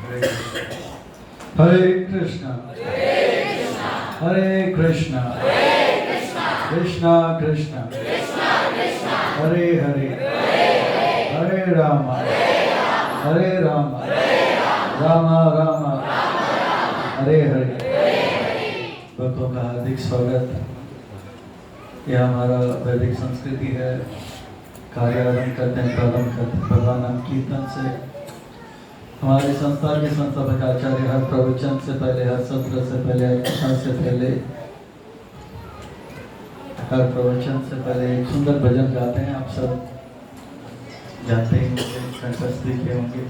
हरे कृष्णा हरे कृष्णा कृष्णा कृष्णा हरे हरे हरे राम राम राम हरे हरे। भक्तों का हार्दिक स्वागत। यह हमारा वैदिक संस्कृति है। कार्य आरंभ करते हैं, प्रारंभ करते हैं भगवान नाम कीर्तन से। हमारे संस्था के संस्थापक आचार्य हर प्रवचन से पहले, हर सत्र से पहले, हर कथा से पहले, हर प्रवचन से पहले एक सुंदर भजन गाते हैं। आप सब जानते ही होंगे, कंठस्थ किए होंगे।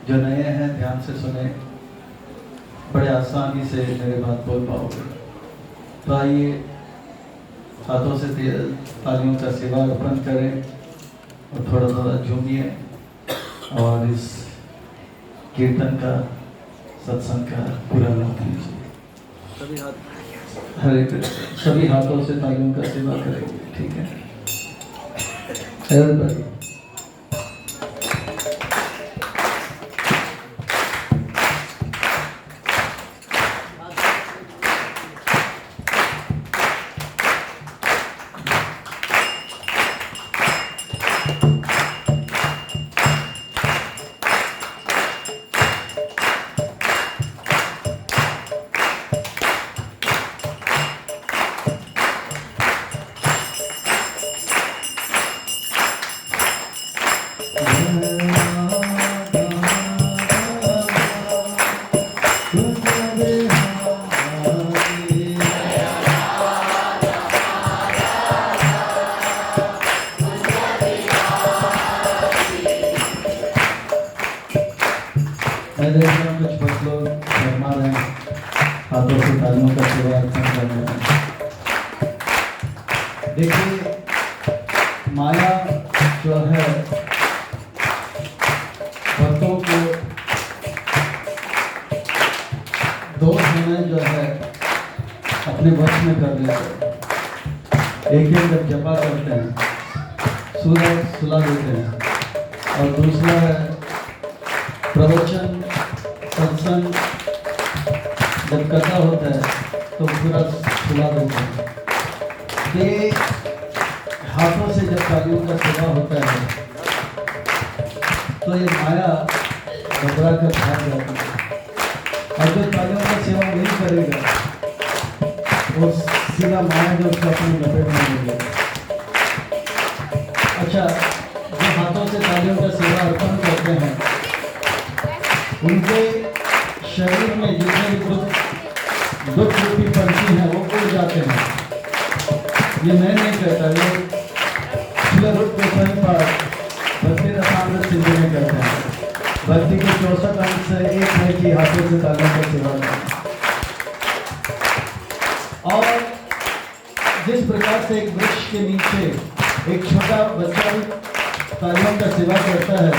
जो नए हैं ध्यान से सुने, बड़े आसानी से मेरे बात बोल पाओगे। तो आइए हाथों से तालियों का सेवा अर्पण करें और थोड़ा थोड़ा झूमिए और इस कीर्तन का, सत्संग का पूरा लाभ लीजिए। हरे कृष्ण। सभी हाथों से तालियों का सेवा करेंगे, ठीक है? एवरीबॉडी। कुछ बहुत लोग शर्मा रहे हैं, हाथों से तालियों का सेवा अर्पण कर रहे हैं। देखिए, माया जो है भक्तों को दो समय जो है अपने वश में कर लेते हैं। एक जब जपा करते हैं, सूरज सुला देते हैं, और दूसरा है प्रवचन सत्संग जब कथा होता है तो पूरा सुला देते हैं। ये हाथों से जब तालियों का सेवा होता है तो ये माया घबरा कर भाग जाती है, और जो तालियों का सेवा नहीं करेगा वो सीधा माया जो उसको अपनी लपेट में ले जाएगा। अच्छा, जो हाथों से तालियों का सेवा अर्पण करते हैं उनके शरीर में जितने भी दुख रूपी पंछी हैं वो उड़ जाते हैं। ये मैं नहीं कहता, ये भक्ति रसामृत सिद्धि में कहते हैं। भक्ति के 64 अंग से एक है कि हाथों से तालियों का सेवा करना। और जिस प्रकार से एक वृक्ष के नीचे एक छोटा बच्चा तालियों का सेवा करता है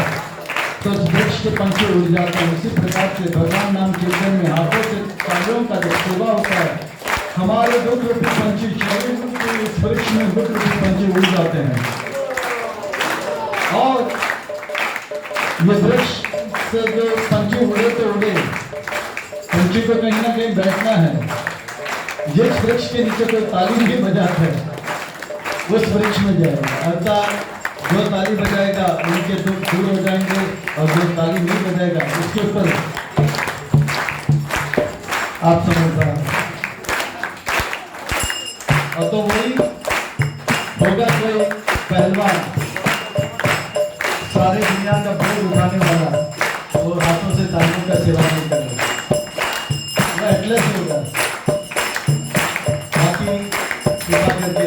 तो उस वृक्ष के पंछी उड़ जाते हैं, उसी प्रकार से भगवान नाम कीर्तन में हाथों से तालियों का जो सेवा होता है, हमारे दुख रूपी पंछी शरीर के इस वृक्ष में दुख रूपी पंछी उड़ जाते हैं। और ये वृक्ष से जो पंछी उड़े तो उड़े, पंछी को कहीं ना कहीं बैठना है। जिस वृक्ष के नीचे कोई ताली नहीं बजाता है उस वृक्ष में जाएगा। अर्थात जो ताली बजाएगा उनके दुख दूर हो जाएंगे, और जो ताली नहीं बजाएगा उसके ऊपर आप समझ रहे हैं। और तो वही होगा कोई पहलवान, सारे दुनिया का बोझ उठाने वाला, वो हाथों से तालियों का सेवा नहीं करेगा, वो एटलेस होगा। बाकी कृपा करके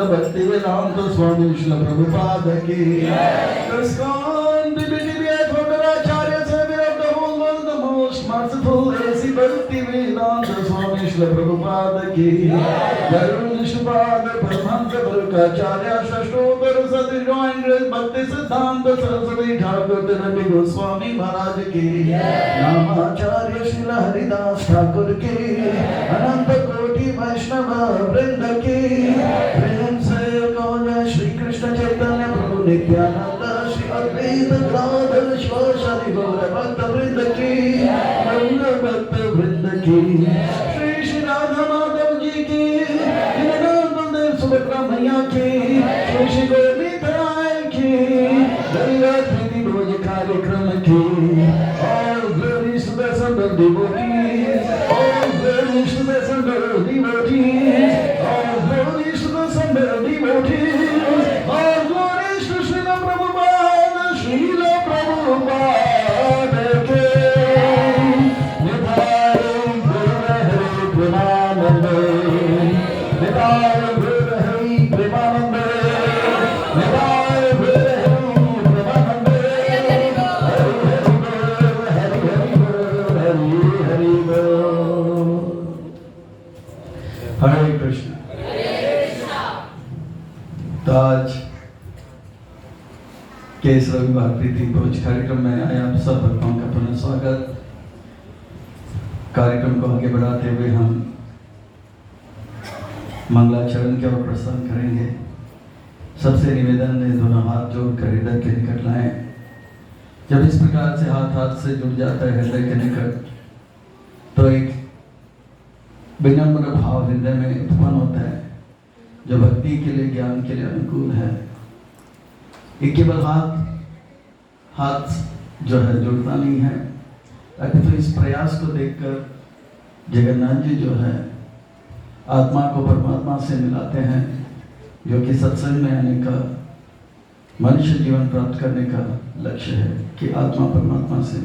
भक्ति वेदांत स्वामी श्रील प्रभुपाद की ISKCON BBTBI founder Acharya Savior of the whole world, the most merciful AC Bhakti Vedanta Swami Śrīla Prabhupada ki Garun Shubhad Paramahansa Bhargacharya Shashtotar Sati Joint Grace Bhakti Siddhanta Saraswati Thakur Tirungi Goswami Maharaj ki Namacharya Śrīla Haridas Thakur ki Ananta Koti Vaishnava Vrinda ki Prem se Kauja Shri Krishna Chaitanya Prabhu Nityananda Shri Advaita Gadadhar Shri Gaura Bhakta Vrinda ki Gaura Bhakta Vrinda ki Shri Shri Radha Madhav ji ki Dinanath Dev Subhadra Maiya ki Shri Shri Gaurita ki Ganga Priti Bhoj Karyakram ki All glories to the Sundar devotees All glories to the Sundar devotees All glories to the Sundar devotees All glories to Srila Prabhupada Srila Prabhupada ke Nithai Guru Hari Premanande Nithai Guru Hari Premanande Nithai Guru Hari Premanande Hari Hari Bol Hare Krishna तो आज के इस रविवार प्रीति भोज कार्यक्रम में आए आप सब भक्तों का पुनः स्वागत। कार्यक्रम को आगे बढ़ाते हुए हम मंगलाचरण की ओर प्रस्थान करेंगे। सबसे निवेदन है दोनों हाथ जोड़कर हृदय के निकट लाएं। जब इस प्रकार से हाथ हाथ से जुड़ जाता है हृदय के निकट तो एक विनम्र भाव हृदय में उत्पन्न होता है जो भक्ति के लिए ज्ञान के लिए अनुकूल है। ये केवल हाथ जो है जुड़ता नहीं है अभी तो इस प्रयास को देखकर जगन्नाथ जी जो है आत्मा को परमात्मा से मिलाते हैं जो कि सत्संग में आने का मनुष्य जीवन प्राप्त करने का लक्ष्य है कि आत्मा परमात्मा से।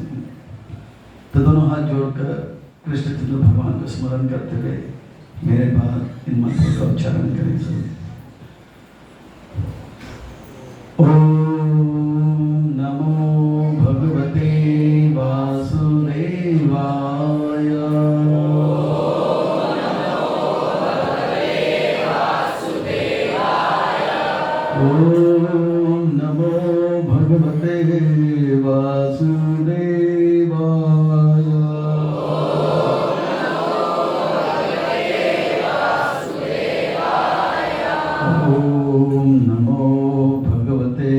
तो दोनों हाथ जोड़कर कृष्णचंद्र भगवान को स्मरण करते हुए मेरे बाद इन मंत्रों का उच्चारण करें सभी। ओम नमो भगवते वासुदेवाय ओम नमो भगवते वासुदेवाय ओम नमो भगवते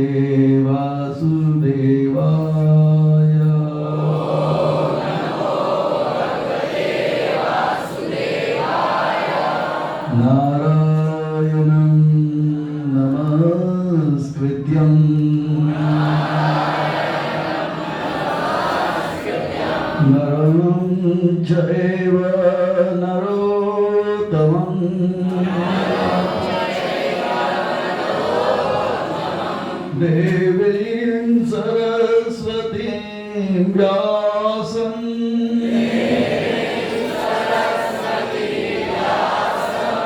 वासुदेवाय नारायणं नमस्कृत्यं नरं चैव नरोत्तमं देवीं सरस्वतीं व्यासं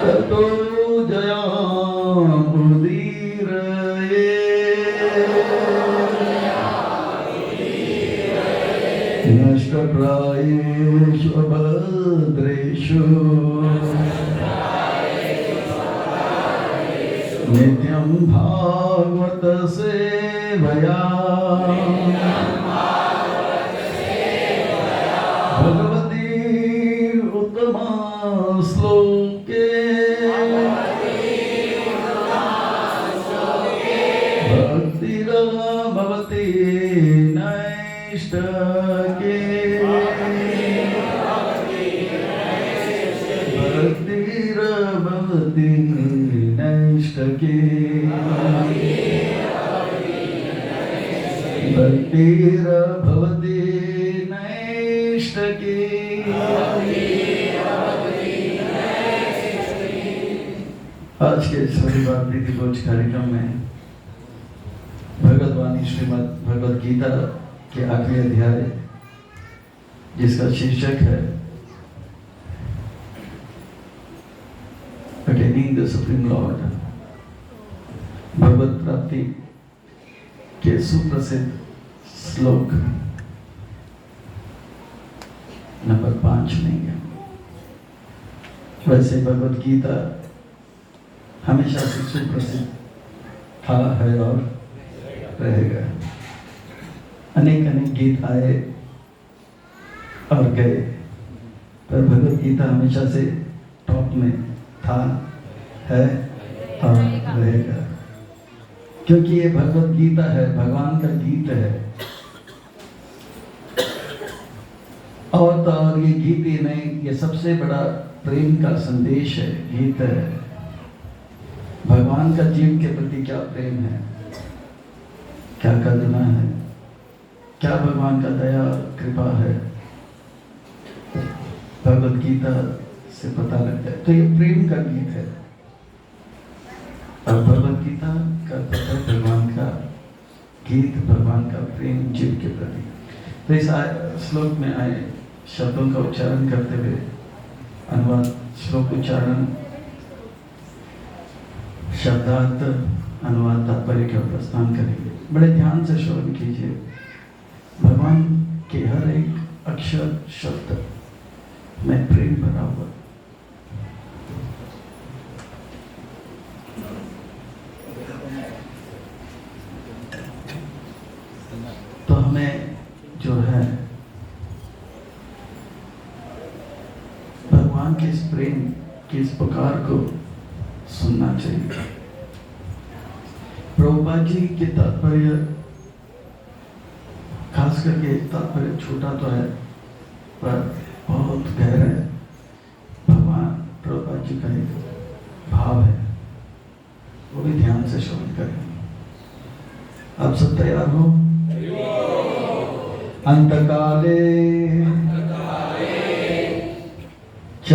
ततो जयामुदीरये नष्टप्रायेषु अभद्रेषु नित्यं भागवत सेवया भगवती उत्तमा श्लोके भक्तिर्भवति नैष्ठके भक्तिर्भवति नैष्ठके भक्तिर्भवति नैष्ठके। आज के इस रविवार प्रीति भोज कार्यक्रम में पुरानी श्रीमद् भगवद गीता के 8वें अध्याय जिसका शीर्षक है अटेनिंग द सुप्रीम लॉर्ड, भगवत प्राप्ति के सुप्रसिद्ध श्लोक नंबर 5 लेंगे। वैसे भगवत गीता हमेशा से सुप्रसिद्ध था, है और रहेगा। अनेक अनेक गीत आए और गए, पर भगवत गीता हमेशा से टॉप में था, है और रहेगा, क्योंकि ये भगवत गीता है, भगवान का गीत है। और तो और ये गीत ही नहीं, ये सबसे बड़ा प्रेम का संदेश है, गीत है। भगवान का जीव के प्रति क्या प्रेम है, क्या करुणा है, क्या भगवान का दया कृपा है, भगवत गीता से पता लगता है। तो ये प्रेम का गीत है और भगवत गीता का पता है भगवान का गीत, भगवान का प्रेम जीव के प्रति। तो इस श्लोक में आए शब्दों का उच्चारण करते हुए अनुवाद, श्लोक उच्चारण, शब्दार्थ, अनुवाद, तात्पर्य का प्रस्थान करेंगे। बड़े ध्यान से श्रवण कीजिए। भगवान के हर एक अक्षर शब्द में प्रेम भरा हुआ। तो हमें जो है भगवान के इस प्रेम की इस पुकार को सुनना चाहिए। प्रभुपाद जी के तात्पर्य, खास करके तात्पर्य छोटा तो है पर बहुत गहरा है। भगवान प्रभुपाद जी का एक भाव है, वो भी ध्यान से श्रवण करें। आप सब तैयार हो? अंतकाले च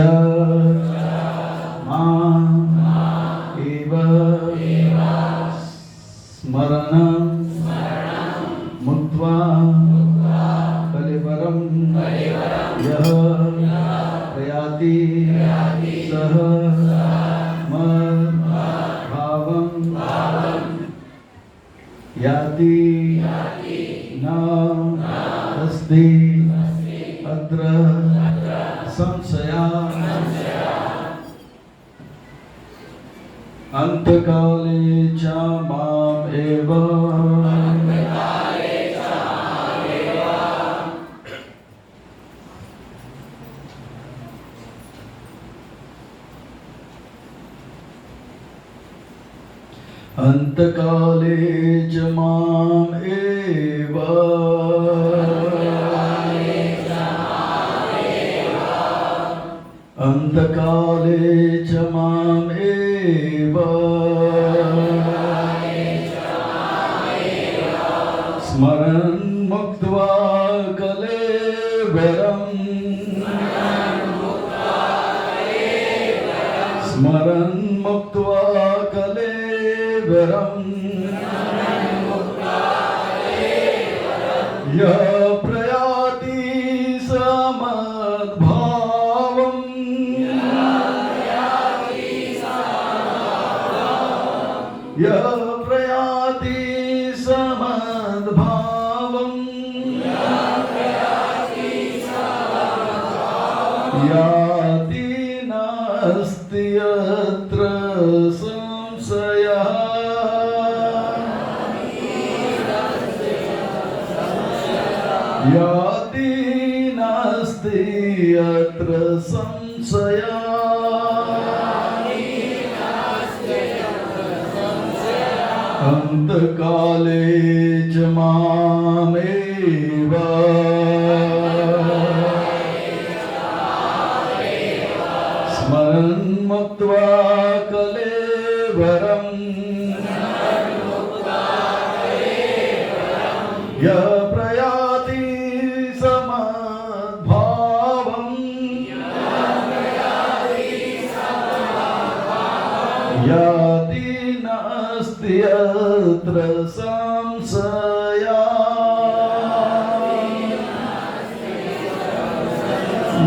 स्मरणं मुक्त्वा कलेवरं यः प्रयाति सः मद्भावं याति न अस्ति अत्र संशयः। अंतकाले च माम् एव अंतकाले च माम् एव अंतकाले च माम् एव स्मरन् मुक्त्वा कलेवरं स्मरन् मुक्त्वा कलेवरं यः प्रयाति समद्भावम् यः प्रयाति समद्भावम् याति नास्ति अत्र संशयः। याति नास्ति अत्र संशयः। अंतकाले च मामेव स्मरन् मुक्त्वा कलेवरं यः प्रयाति समद्भावम् याति नास्ति अत्र अत्र संशया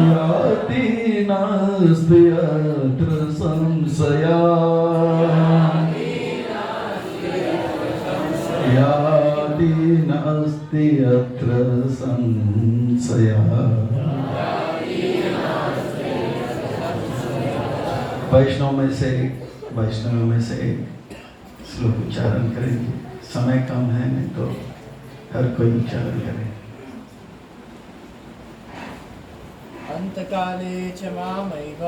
याति नास्ति अत्र संशया याति नास्ति अत्र संशया। वैष्णव में से एक श्लोक उच्चारण करेंगे। समय कम है, नहीं तो हर कोई उच्चारण करे। अंतकाले च मामैव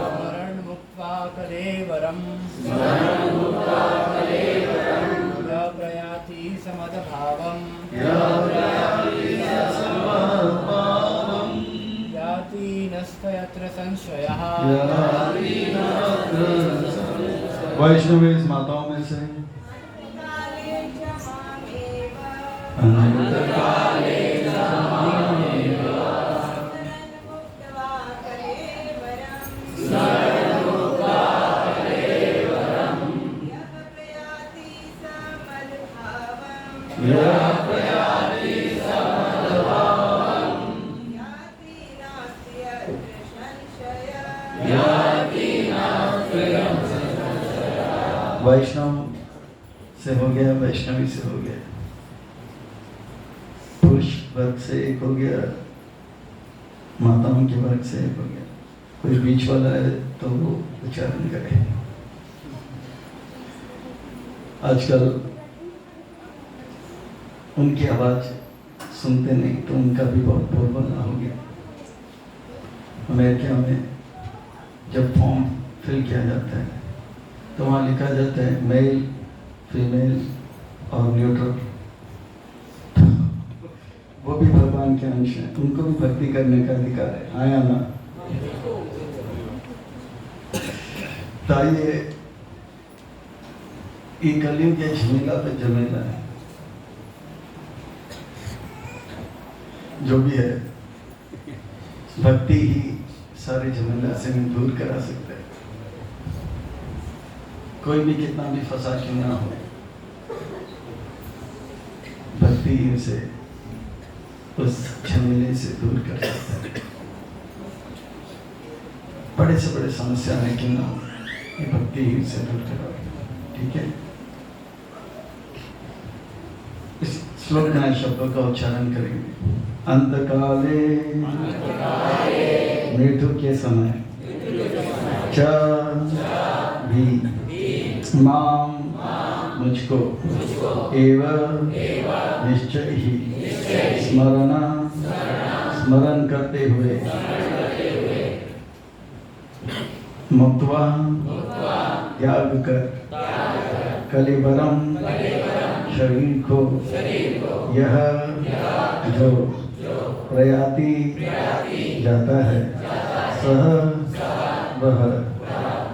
स्मरन् मुक्त्वा कलेवरम् य प्रयाति समदभावम् याति नस्तयत्र संशयः। वैष्णव माताओं में से वैष्णव से हो गया, वैष्णवी से हो गया, पुरुष वर्ग से एक हो गया, माताओं के वर्ग से एक हो गया। कोई बीच वाला है तो वो उच्चारण करे। आजकल उनकी आवाज सुनते नहीं तो उनका भी बहुत बोलबाला हो गया। अमेरिका में जब फॉर्म फिल किया जाता है तो वहाँ लिखा जाता है मेल, फीमेल और न्यूट्रल। वो भी भगवान के अंश हैं, उनको भी भक्ति करने का अधिकार है। आया ना? ताइए ये कलयुग के झमेला पे झमेला है। जो भी है, भक्ति ही सारे झमेला से दूर करा सकता है। कोई भी कितना भी फंसा क्यों ना हो, भक्ति ही उसे उस झमेले से दूर कर सकता है। बड़े से बड़े समस्या है क्यों ना हो, ये भक्ति ही उसे दूर करा। ठीक है, इस श्लोक में शब्दों का उच्चारण करेंगे। अंतकाले मृत्यु के समय च भी माम मुझको एवं निश्चय ही स्मरण करते हुए मुक्त्वा त्याग कर कलेवरम शरीर को यह जो प्रयाति जाता है सह वह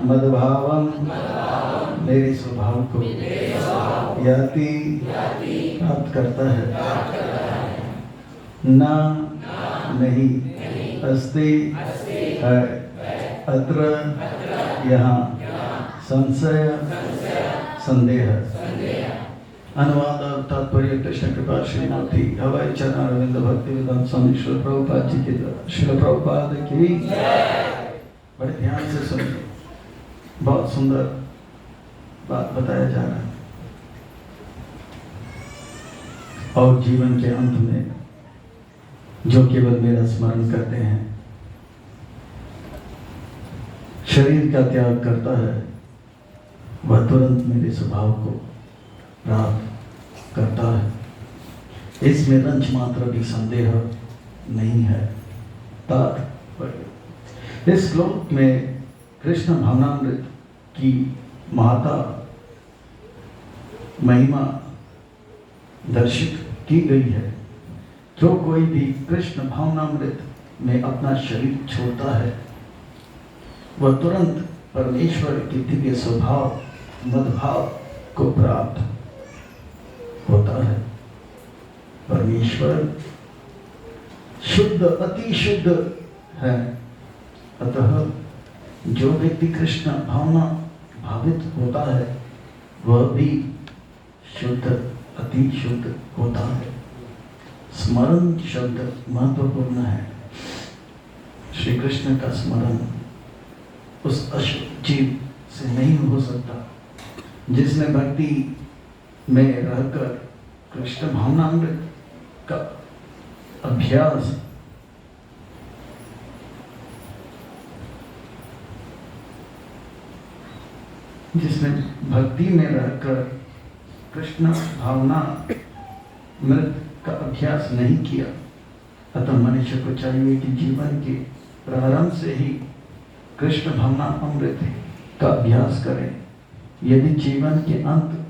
मदभावम मेरे स्वभाव को याति प्राप्त करता है। ना नहीं अस्ति है अत्र यहाँ संशय संदेह। अनुवाद और तात्पर्य कृष्ण कृपा श्रीमती हवाई चरण अरविंद भक्ति वेदांत स्वामी श्रील प्रभुपाद जी की श्रील प्रभुपाद की बड़े ध्यान से सुनिए। बहुत सुंदर बात बताया जा रहा है। और जीवन के अंत में जो केवल मेरा स्मरण करते हैं, शरीर का त्याग करता है, वह तुरंत मेरे स्वभाव को प्राप्त करता है। इसमें रंच मात्र भी संदेह नहीं है। तात्पर्य, इस श्लोक में कृष्ण भावनामृत की महत्ता महिमा दर्शित की गई है। जो कोई भी कृष्ण भावनामृत में अपना शरीर छोड़ता है, वह तुरंत परमेश्वर के दिव्य स्वभाव मदभाव को प्राप्त होता है। परमेश्वर शुद्ध अति शुद्ध है। अतः जो व्यक्ति कृष्ण भावित होता है वह भी शुद्ध, अति शुद्ध होता है। स्मरण शब्द महत्वपूर्ण है। श्री कृष्ण का स्मरण उस अशुद्ध जीव से नहीं हो सकता जिसने भक्ति में रहकर कृष्ण भावनामृत का अभ्यास जिसने भक्ति में रहकर कृष्ण भावना मृत का अभ्यास नहीं किया। अतः मनुष्य को चाहिए कि जीवन के प्रारंभ से ही कृष्ण भावना अमृत का अभ्यास करें। यदि जीवन के अंत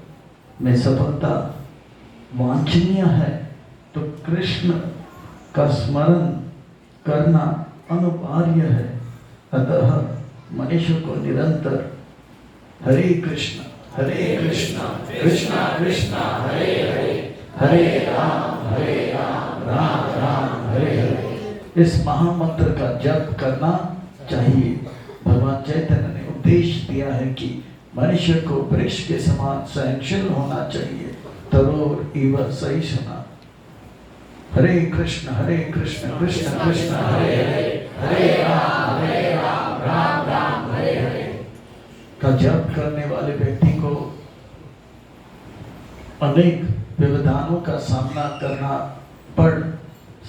में सफलता वांछनीय है तो कृष्ण का स्मरण करना अनिवार्य है। अतः मनुष्य को निरंतर हरे कृष्ण कृष्ण कृष्ण हरे हरे, हरे राम राम राम हरे हरे इस महामंत्र का जप करना चाहिए। भगवान चैतन्य ने उपदेश दिया है कि मनुष्य को वृक्ष के समान सहनशील होना चाहिए। तरोर इव सहिष्णुना। हरे कृष्ण कृष्ण कृष्ण हरे हरे, हरे राम राम राम हरे हरे का जप करने वाले व्यक्ति को अनेक व्यवधानों का सामना करना पड़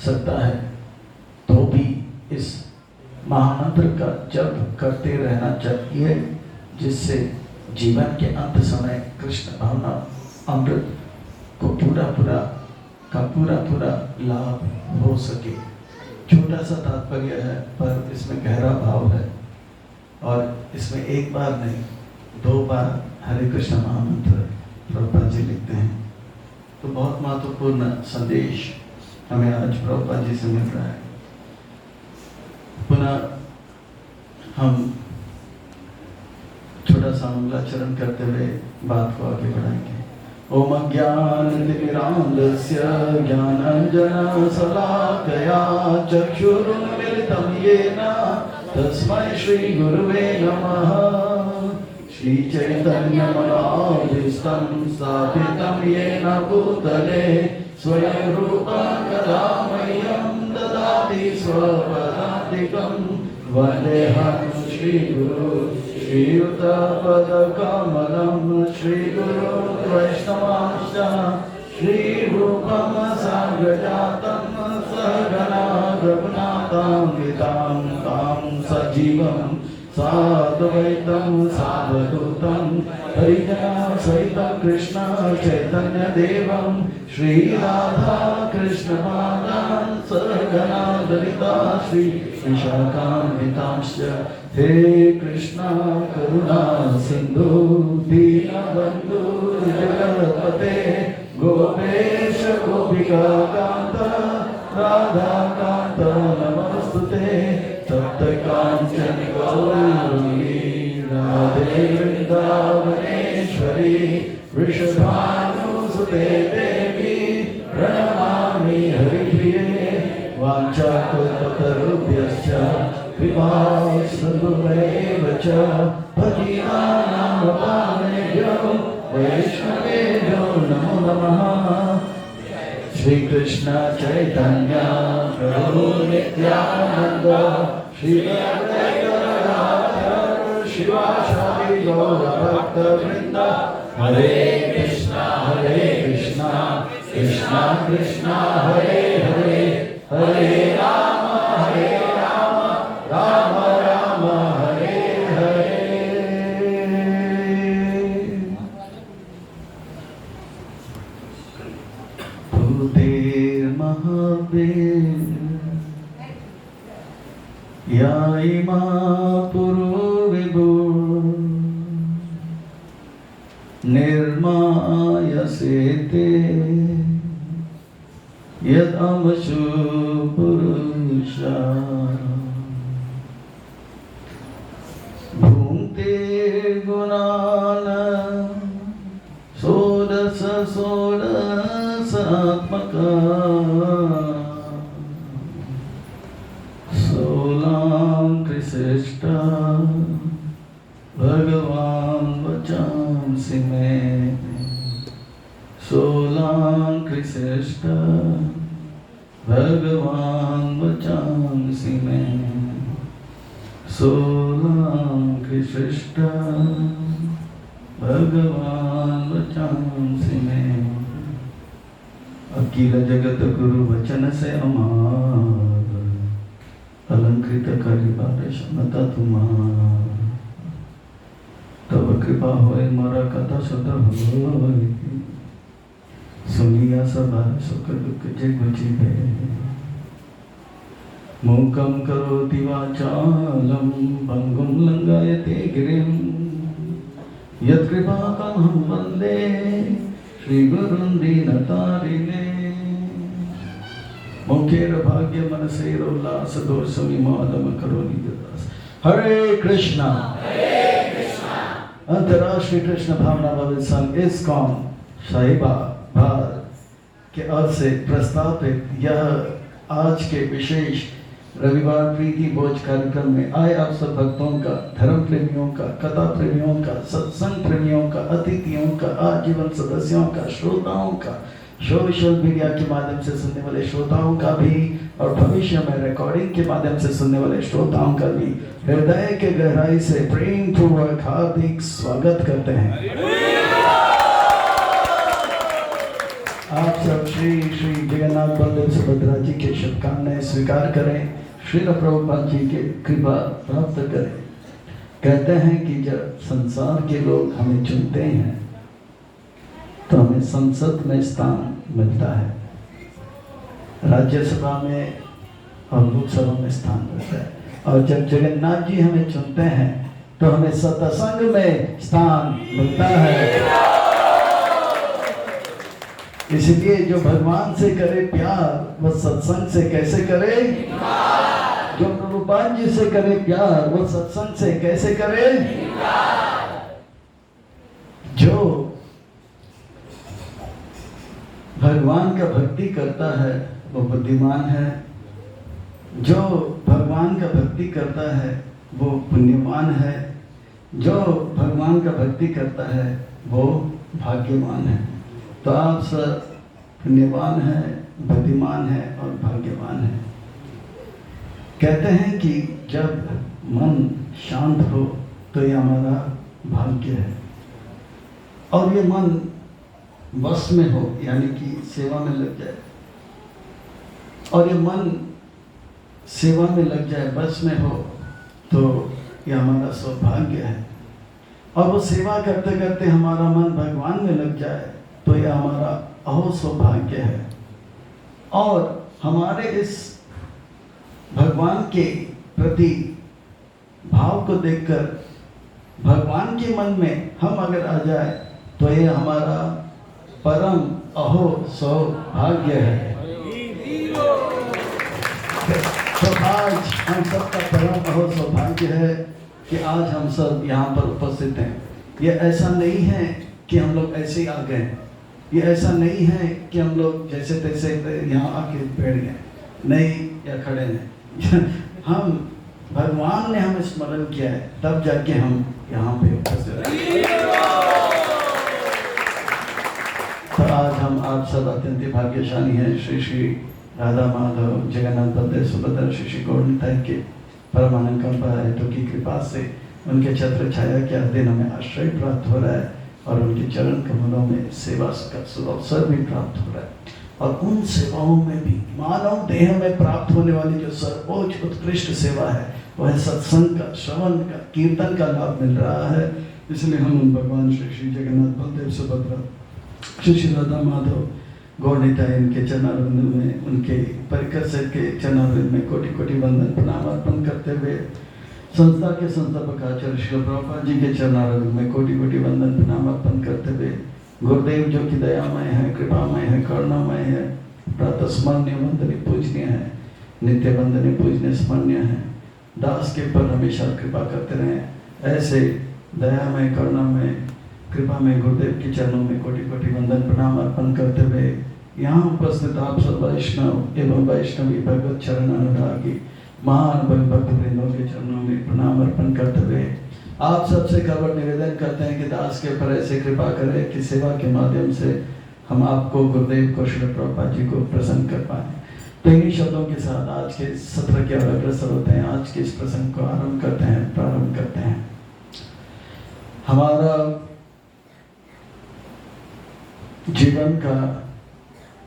सकता है, तो भी इस महामंत्र का जप करते रहना चाहिए, जिससे जीवन के अंत समय कृष्ण भावना अमृत को पूरा लाभ हो सके। छोटा सा तात्पर्य है पर इसमें गहरा भाव है और इसमें एक बार नहीं 2 बार हरे कृष्ण महामंत्र प्रभुपाद जी लिखते हैं। तो बहुत महत्वपूर्ण संदेश हमें आज प्रभुपाद जी से मिल रहा है। पुनः हम छोटा सा मंगलाचरण करते हुए बात को आगे बढ़ाएंगे। ओम ज्ञानतिमिरान्धस्य ज्ञानाञ्जन शलाकया चक्षुरुन्मिलितं येन तस्मै श्री गुरुवे नमः। श्री चैतन्य मनोभीष्टं स्थापितं येन भूतले स्वयं रूपं कदा मह्यं ददाति स्वपदान्तिकं। वन्देऽहं श्रीगुरु श्रीयुतपदकमलं श्रीगुरु वैष्णवांश्च श्रीरूपं साग्रजातं सहगणा रघुनाथान्वितां तां सजीवं साद्वैतं सावधूतं हरिजनसहितं कृष्ण चैतन्यदेवं श्रीराधा कृष्णपादान् सहगणा ललिता श्री विशाखान्वितांश्च। हे कृष्णा करुणा सिंधु दीनबंधु जगत्पते गोपेश गोपिका कांत राधा कांत नमस्तुते। तप्त कांचन गौरी राधे वृंदावनेश्वरी वृषभानुसुते देवी प्रणमामि हरिप्रिये। वाञ्छाकल्पतरुभ्यश्च कृपा सिन्धुभ्येव च पतितानां पावनेभ्यो वैष्णवेभ्यो नमो नमः। श्री कृष्ण चैतन्य प्रभु नित्यानंद श्री अद्वैत शिवासादि गौर भक्त वृंद। हरे कृष्णा कृष्णा कृष्णा हरे हरे, हरे राम राम राम हरे हरे। भूतेर्महावीर या इमा पुरो विभुर निर्मायसेते यदमशु पुरुषा भुङ्क्ते गुणान् षोडशात्मका सोलां कृष्ण भगवान् वचांसि मे सोलांकृश्रेष्ठ भगवान वचांसि मे सोलांकृश्रेष्ठ भगवान वचांसि मे अखिल जगत गुरु वचन से अमार अलंकृत करिबार क्षमता तुम्हार तब कृपा होए मोरा कथा सुध होए सुनिया सभा सुख दुख जग जीवे मूकं करोति वाचालं भंगुं लंघयते गिरिं यत्कृपाकमहं वन्दे श्रीगुरुं दीनतारिणे मुखेर भाग्य मनसेरोल्लास दोषमिमादम करोति दास। हरे कृष्णा अंतर्राष्ट्रीय कृष्ण भावना भवन संघ इस्कॉन शाहीबाग भारत के ओर से प्रस्तावित यह आज के विशेष रविवार प्रीति भोज कार्यक्रम में आए आप सब भक्तों का, धर्म प्रेमियों का, कथा प्रेमियों का, सत्संग प्रेमियों का, अतिथियों का, आजीवन सदस्यों का, श्रोताओं का, सोशल मीडिया के माध्यम से सुनने वाले श्रोताओं का भी और भविष्य में रिकॉर्डिंग के माध्यम से सुनने वाले श्रोताओं का भी हृदय के गहराई से प्रेम पूर्वक हार्दिक स्वागत करते हैं। आप सब श्री श्री जगन्नाथ बलदेव सुभद्रा जी के शुभकामनाएं स्वीकार करें, श्रील प्रभुपाद जी के कृपा प्राप्त करें। कहते हैं कि जब संसार के लोग हमें चुनते हैं तो हमें संसद में स्थान मिलता है, राज्यसभा में और लोकसभा में स्थान मिलता है, और जब जगन्नाथ जी हमें चुनते हैं तो हमें सत्संग में स्थान मिलता है। इसलिए जो भगवान से करे प्यार वह सत्संग से कैसे करे, जो प्रभुपाद जी से करे प्यार वह सत्संग से कैसे करे। जो भगवान का भक्ति करता है वो बुद्धिमान है, जो भगवान का भक्ति करता है वो पुण्यवान है, जो भगवान का भक्ति करता है वो भाग्यवान है। तो आप सब पुण्यवान हैं, बुद्धिमान हैं और भाग्यवान हैं। कहते हैं कि जब मन शांत हो तो ये हमारा भाग्य है, और ये मन बस में हो यानी कि सेवा में लग जाए, और ये मन सेवा में लग जाए, बस में हो, तो ये हमारा सौभाग्य है। और वो सेवा करते करते हमारा मन भगवान में लग जाए तो यह हमारा अहो सौभाग्य है। और हमारे इस भगवान के प्रति भाव को देखकर भगवान के मन में हम अगर आ जाए तो यह हमारा परम अहो सौभाग्य है। तो आज हम सबका परम अहो सौभाग्य है कि आज हम सब यहाँ पर उपस्थित हैं। ये ऐसा नहीं है कि हम लोग ऐसे ही आ गए, ये ऐसा नहीं है कि हम लोग जैसे तैसे यहाँ आके बैठ गए, नहीं, या खड़े हैं। हम भगवान ने हमें स्मरण किया है तब जाके हम यहाँ पे उपस्थित हैं। तो आज हम आप सब अत्यंत भाग्यशाली हैं। श्री श्री राधा माधव जगन्नाथ बलदेव सुभद्रा श्री श्री गौरताई के परमानंद कंपायतों की कृपा से उनके छत्र छाया के अधीन हमें आश्रय प्राप्त हो रहा है और उनके चरण कमलों में सेवा का सुअवसर भी प्राप्त हो रहा है। और उन सेवाओं में भी मानव देह में प्राप्त होने वाली जो सर्वोच्च उत्कृष्ट सेवा है वह है सत्संग का, श्रवण का, कीर्तन का लाभ मिल रहा है। इसलिए हम उन भगवान श्री श्री जगन्नाथ बलदेव सुभद्रा श्री श्री राधा माधव गौरताई इनके चरणारविंद में, उनके परिकर सेठ के चरणारविंद में कोटि कोटि वंदन प्रणाम अर्पण करते हुए संस्था के संस्थापक आचार्य श्री प्रभुपाद जी के चरणारविंद में कोटि कोटि वंदन प्रणाम अर्पण करते हुए गुरुदेव जो कि दयामय है, कृपामय है, करुणामय है, प्रातः स्मरणीय वंदनीय पूजनीय है, नित्य वंदनीय पूजनीय स्मरणीय है, दास के पर हमेशा कृपा करते रहें। ऐसे दयामय करुणामय कृपामय गुरुदेव के चरणों में कोटि कोटि वंदन प्रणाम अर्पण करते हुए यहाँ उपस्थित आप सब वैष्णव एवं वैष्णवी भगवत चरण अनुरागी महान भक्त वृंदों के चरणों में प्रणाम अर्पण करते हुए आप सबसे कवर निवेदन करते हैं कि दास के ऊपर ऐसे कृपा करें कि सेवा के माध्यम से हम आपको गुरुदेव को श्री प्रभुपाद जी को प्रसन्न कर पाए। तो इन्हीं शब्दों के साथ आज के सत्र के अग्रसर होते हैं, आज के इस प्रसंग को प्रारंभ करते हैं। हमारा जीवन का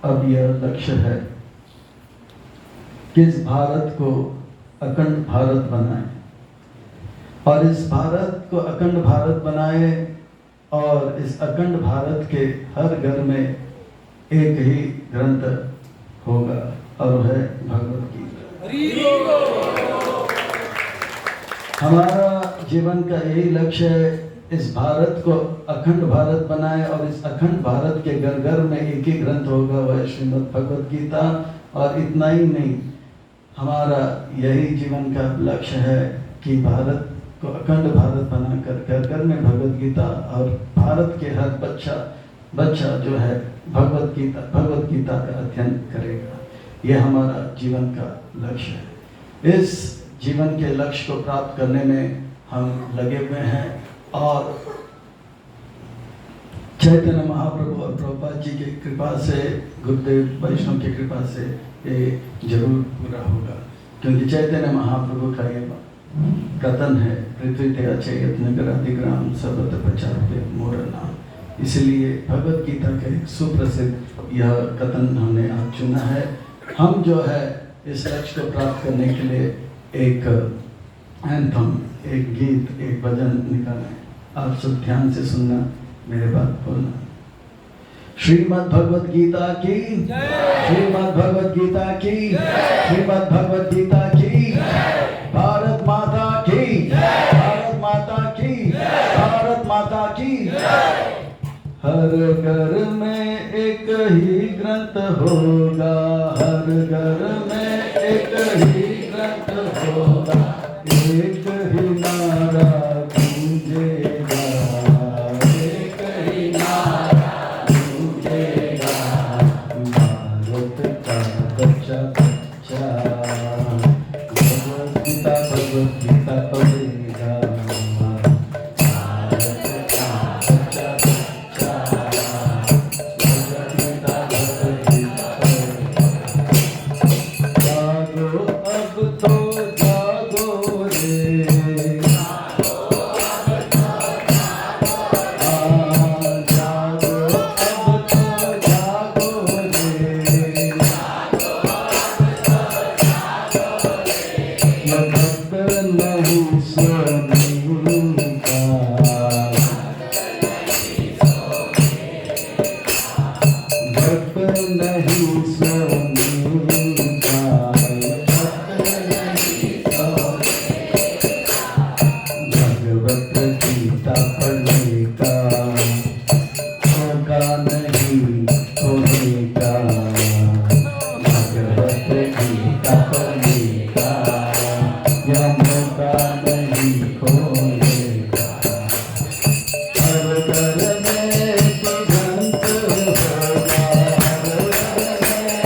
अब यह लक्ष्य है कि इस भारत को अखंड भारत बनाए, और इस भारत को अखंड भारत बनाए, और इस अखंड भारत के हर घर में एक ही ग्रंथ होगा और वह है भगवत गीता। हमारा जीवन का यही लक्ष्य है, इस भारत को अखंड भारत बनाए, और इस अखंड भारत के घर घर में एक ही ग्रंथ होगा, वह श्रीमद् भगवत गीता। और इतना ही नहीं, हमारा यही जीवन का लक्ष्य है कि भारत को अखंड भारत बनाकर घर घर में भगवत गीता, और भारत के हर बच्चा जो है भगवत गीता का अध्ययन करेगा। यह हमारा जीवन का लक्ष्य है। इस जीवन के लक्ष्य को प्राप्त करने में हम लगे हुए हैं, और चैतन्य महाप्रभु और प्रभुपाद जी की कृपा से, गुरुदेव वैष्णव की कृपा से ये जरूर पूरा होगा। क्योंकि चैतन्य महाप्रभु का ये कथन है, पृथ्वी ते अचेत नगर अधिग्राम सर्वत्र प्रचारते मोर नाम। इसलिए भगवत गीता का एक सुप्रसिद्ध यह कथन हमने आज चुना है। हम जो है इस लक्ष्य को प्राप्त करने के लिए एक एंथम, एक गीत, एक भजन निकालें। आप सब ध्यान से सुनना, मेरे बात बोलना। श्रीमद् भगवत गीता की, श्रीमद् भगवत गीता की, श्रीमद् भगवत गीता की, भारत माता की, भारत माता की, भारत माता की। हर घर में एक ही ग्रंथ होगा, हर घर में एक ही ग्रंथ होगा, एक ही नारा गूंजेगा, एक ही नारा गूंजेगा। भारत का बच्चा बच्चा भगवत गीता पढ़ेगा। भारत का बच्चा बच्चा भगवत गीता पढ़ेगा। जागो अब तो जागो रे, जागो अब तो जागो रे, भक्त नहीं सोनेगा, भक्त नहीं सोनेगा, भगवत गीता पढ़ेगा, होगा नहीं होनेगा, भगवत गीता पढ़ेगा, यह मौका नहीं खोलेगा। हर घर में एक ग्रंथ होगा, हर घर में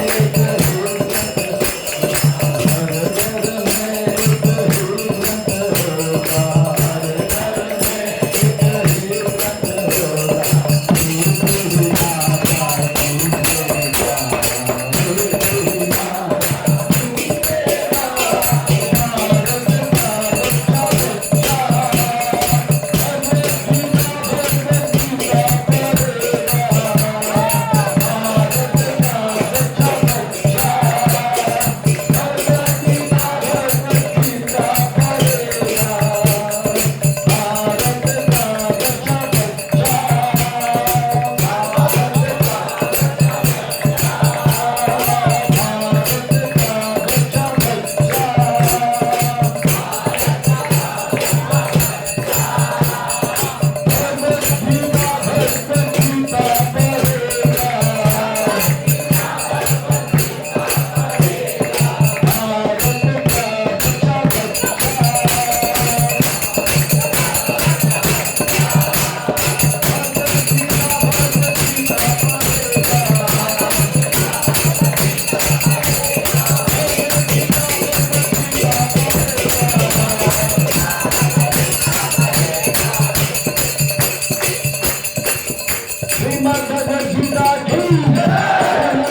श्रीमद् भगवद गीता की श्रीमद्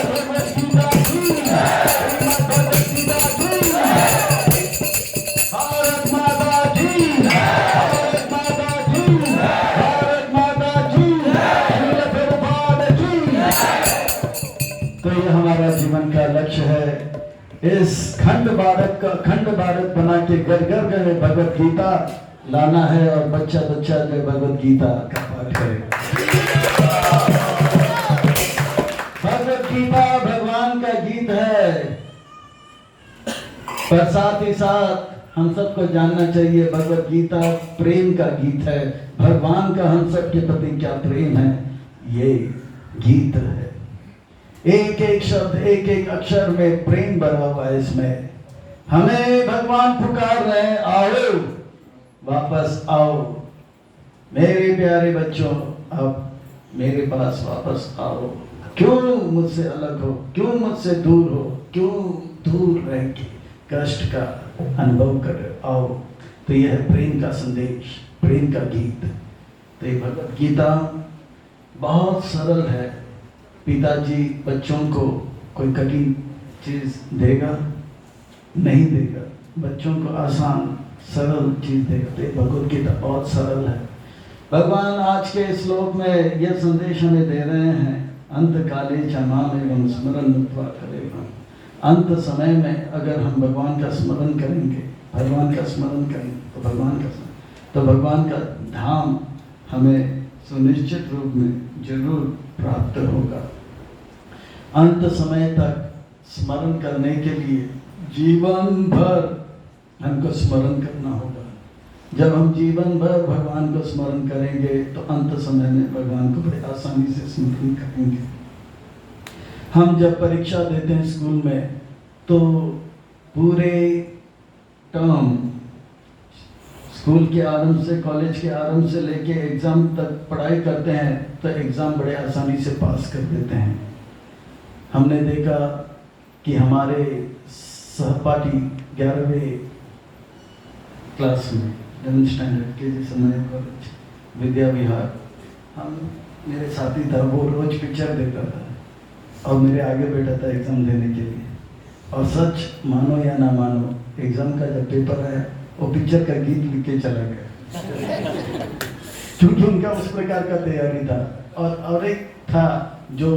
भगवद गीता की श्रीमद् भगवद गीता की भारत माता की भारत माता की भारत माता की श्रील प्रभुपाद की। तो ये हमारा जीवन का लक्ष्य है, इस खंड भारत बना के घर घर में भगवत गीता लाना है और बच्चा बच्चा जो भगवत गीता का पाठ करे। भगवत गीता भगवान का गीत है, पर साथ ही साथ हम सबको जानना चाहिए भगवत गीता प्रेम का गीत है। भगवान का हम सबके प्रति क्या प्रेम है, ये गीत है। एक एक शब्द एक एक अक्षर में प्रेम भरा हुआ है इसमें। हमें भगवान पुकार रहे हैं, आओ वापस आओ मेरे प्यारे बच्चों, अब मेरे पास वापस आओ। क्यों मुझसे अलग हो, क्यों मुझसे दूर हो, क्यों दूर रह के कष्ट का अनुभव कर, आओ। तो यह है प्रेम का संदेश, प्रेम का गीत। तो ये भगवत गीता बहुत सरल है। पिताजी बच्चों को कोई कठिन चीज देगा नहीं देगा, बच्चों को आसान सरल चीज देगा। तो ये भगवत गीता बहुत सरल है। भगवान आज के श्लोक में यह संदेश हमें दे रहे हैं, अंत काले च मामेवं स्मरन् मुक्त्वा कलेवरम्। अंत समय में अगर हम भगवान का स्मरण करेंगे, भगवान का स्मरण करेंगे तो भगवान का धाम हमें सुनिश्चित रूप में जरूर प्राप्त होगा। अंत समय तक स्मरण करने के लिए जीवन भर हमको स्मरण करना होगा। जब हम जीवन भर भगवान को स्मरण करेंगे तो अंत समय में भगवान को बड़ी आसानी से स्मरण करेंगे। हम जब परीक्षा देते हैं स्कूल में तो पूरे टर्म, स्कूल के आरंभ से कॉलेज के आरंभ से लेके एग्जाम तक पढ़ाई करते हैं तो एग्जाम बड़े आसानी से पास कर देते हैं। हमने देखा कि हमारे सहपाठी 11वीं क्लास में 11th स्टैंडर्ड के जिस समय कॉलेज विद्या विहार, हम मेरे साथी था, वो रोज पिक्चर देखता था और मेरे आगे बैठा था एग्ज़ाम देने के लिए। और सच मानो या ना मानो, एग्ज़ाम का जब पेपर आया वो पिक्चर का गीत लिख के चला गया क्योंकि उनका उस प्रकार का तैयारी था। और एक था जो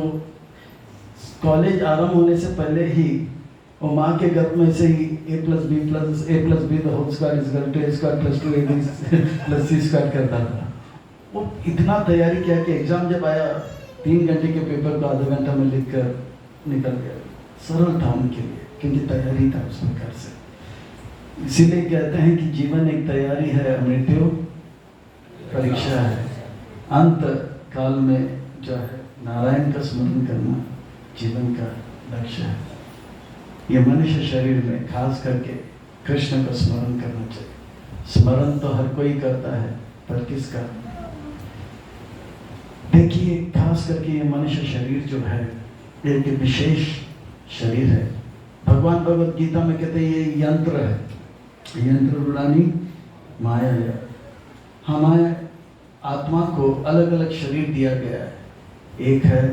कॉलेज आरंभ होने से पहले ही वो माँ के गर्भ में से ही a + b the whole square is equal to a square + 2ab + c square करता था। वो इतना तैयारी किया कि एग्जाम जब आया 3 घंटे के पेपर को आधा घंटा में लिखकर निकल गया। सरल था उनके लिए क्योंकि तैयारी था उस प्रकार से। इसीलिए कहते हैं कि जीवन एक तैयारी है, मृत्यु परीक्षा है। अंत काल में जो है नारायण का स्मरण करना जीवन का लक्ष्य है। ये मनुष्य शरीर में खास करके कृष्ण का स्मरण करना चाहिए। स्मरण तो हर कोई करता है, पर किसका? देखिए, खास करके ये मनुष्य शरीर जो है एक विशेष शरीर है। भगवान भगवत गीता में कहते हैं ये यंत्र है, यंत्र रूढ़ानी माया है। हमारे आत्मा को अलग अलग शरीर दिया गया है। एक है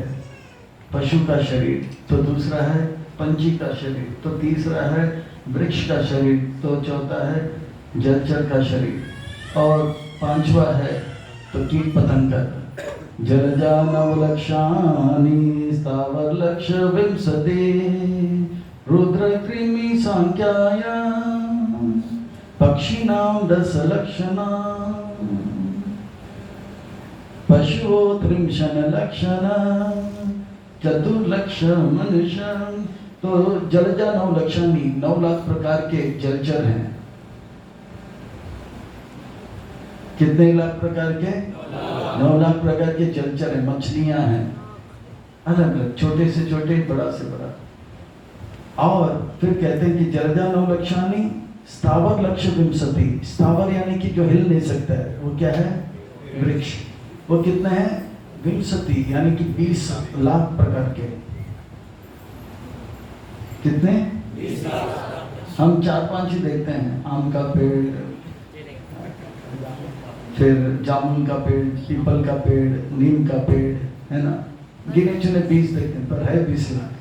पशु का शरीर, तो दूसरा है पंछी का शरीर, तो तीसरा है वृक्ष का शरीर, तो चौथा है जलचर का शरीर, और पांचवा है तो कीट पतंग का। जलजा नवलक्षानि स्थावर लक्ष विंशति रुद्र कृमि सांख्याय पक्षिणां 10 लक्षणा पशुओ 30 लक्षणा चतुर्लक्ष मनुष्य। तो जलजा 9 लक्षानी, 9 लाख प्रकार के जलचर हैं। कितने लाख प्रकार के? 9 लाख प्रकार के जलचर हैं, मछलियां हैं अलग अलग, छोटे से छोटे, बड़ा से बड़ा। और फिर कहते हैं कि जलजा 9 लक्षानी स्थावर लक्ष विंशति। स्थावर यानी कि जो हिल नहीं सकता है, वो क्या है? वृक्ष। वो कितने हैं? विंशति यानी कि 20 लाख प्रकार के। कितने? 20 लाख। हम 4-5 ही देखते हैं, आम का पेड़, फिर जामुन का पेड़, पीपल का पेड़, नीम का पेड़, है ना, गिने चुने 20 देखते हैं, पर है 20 लाख।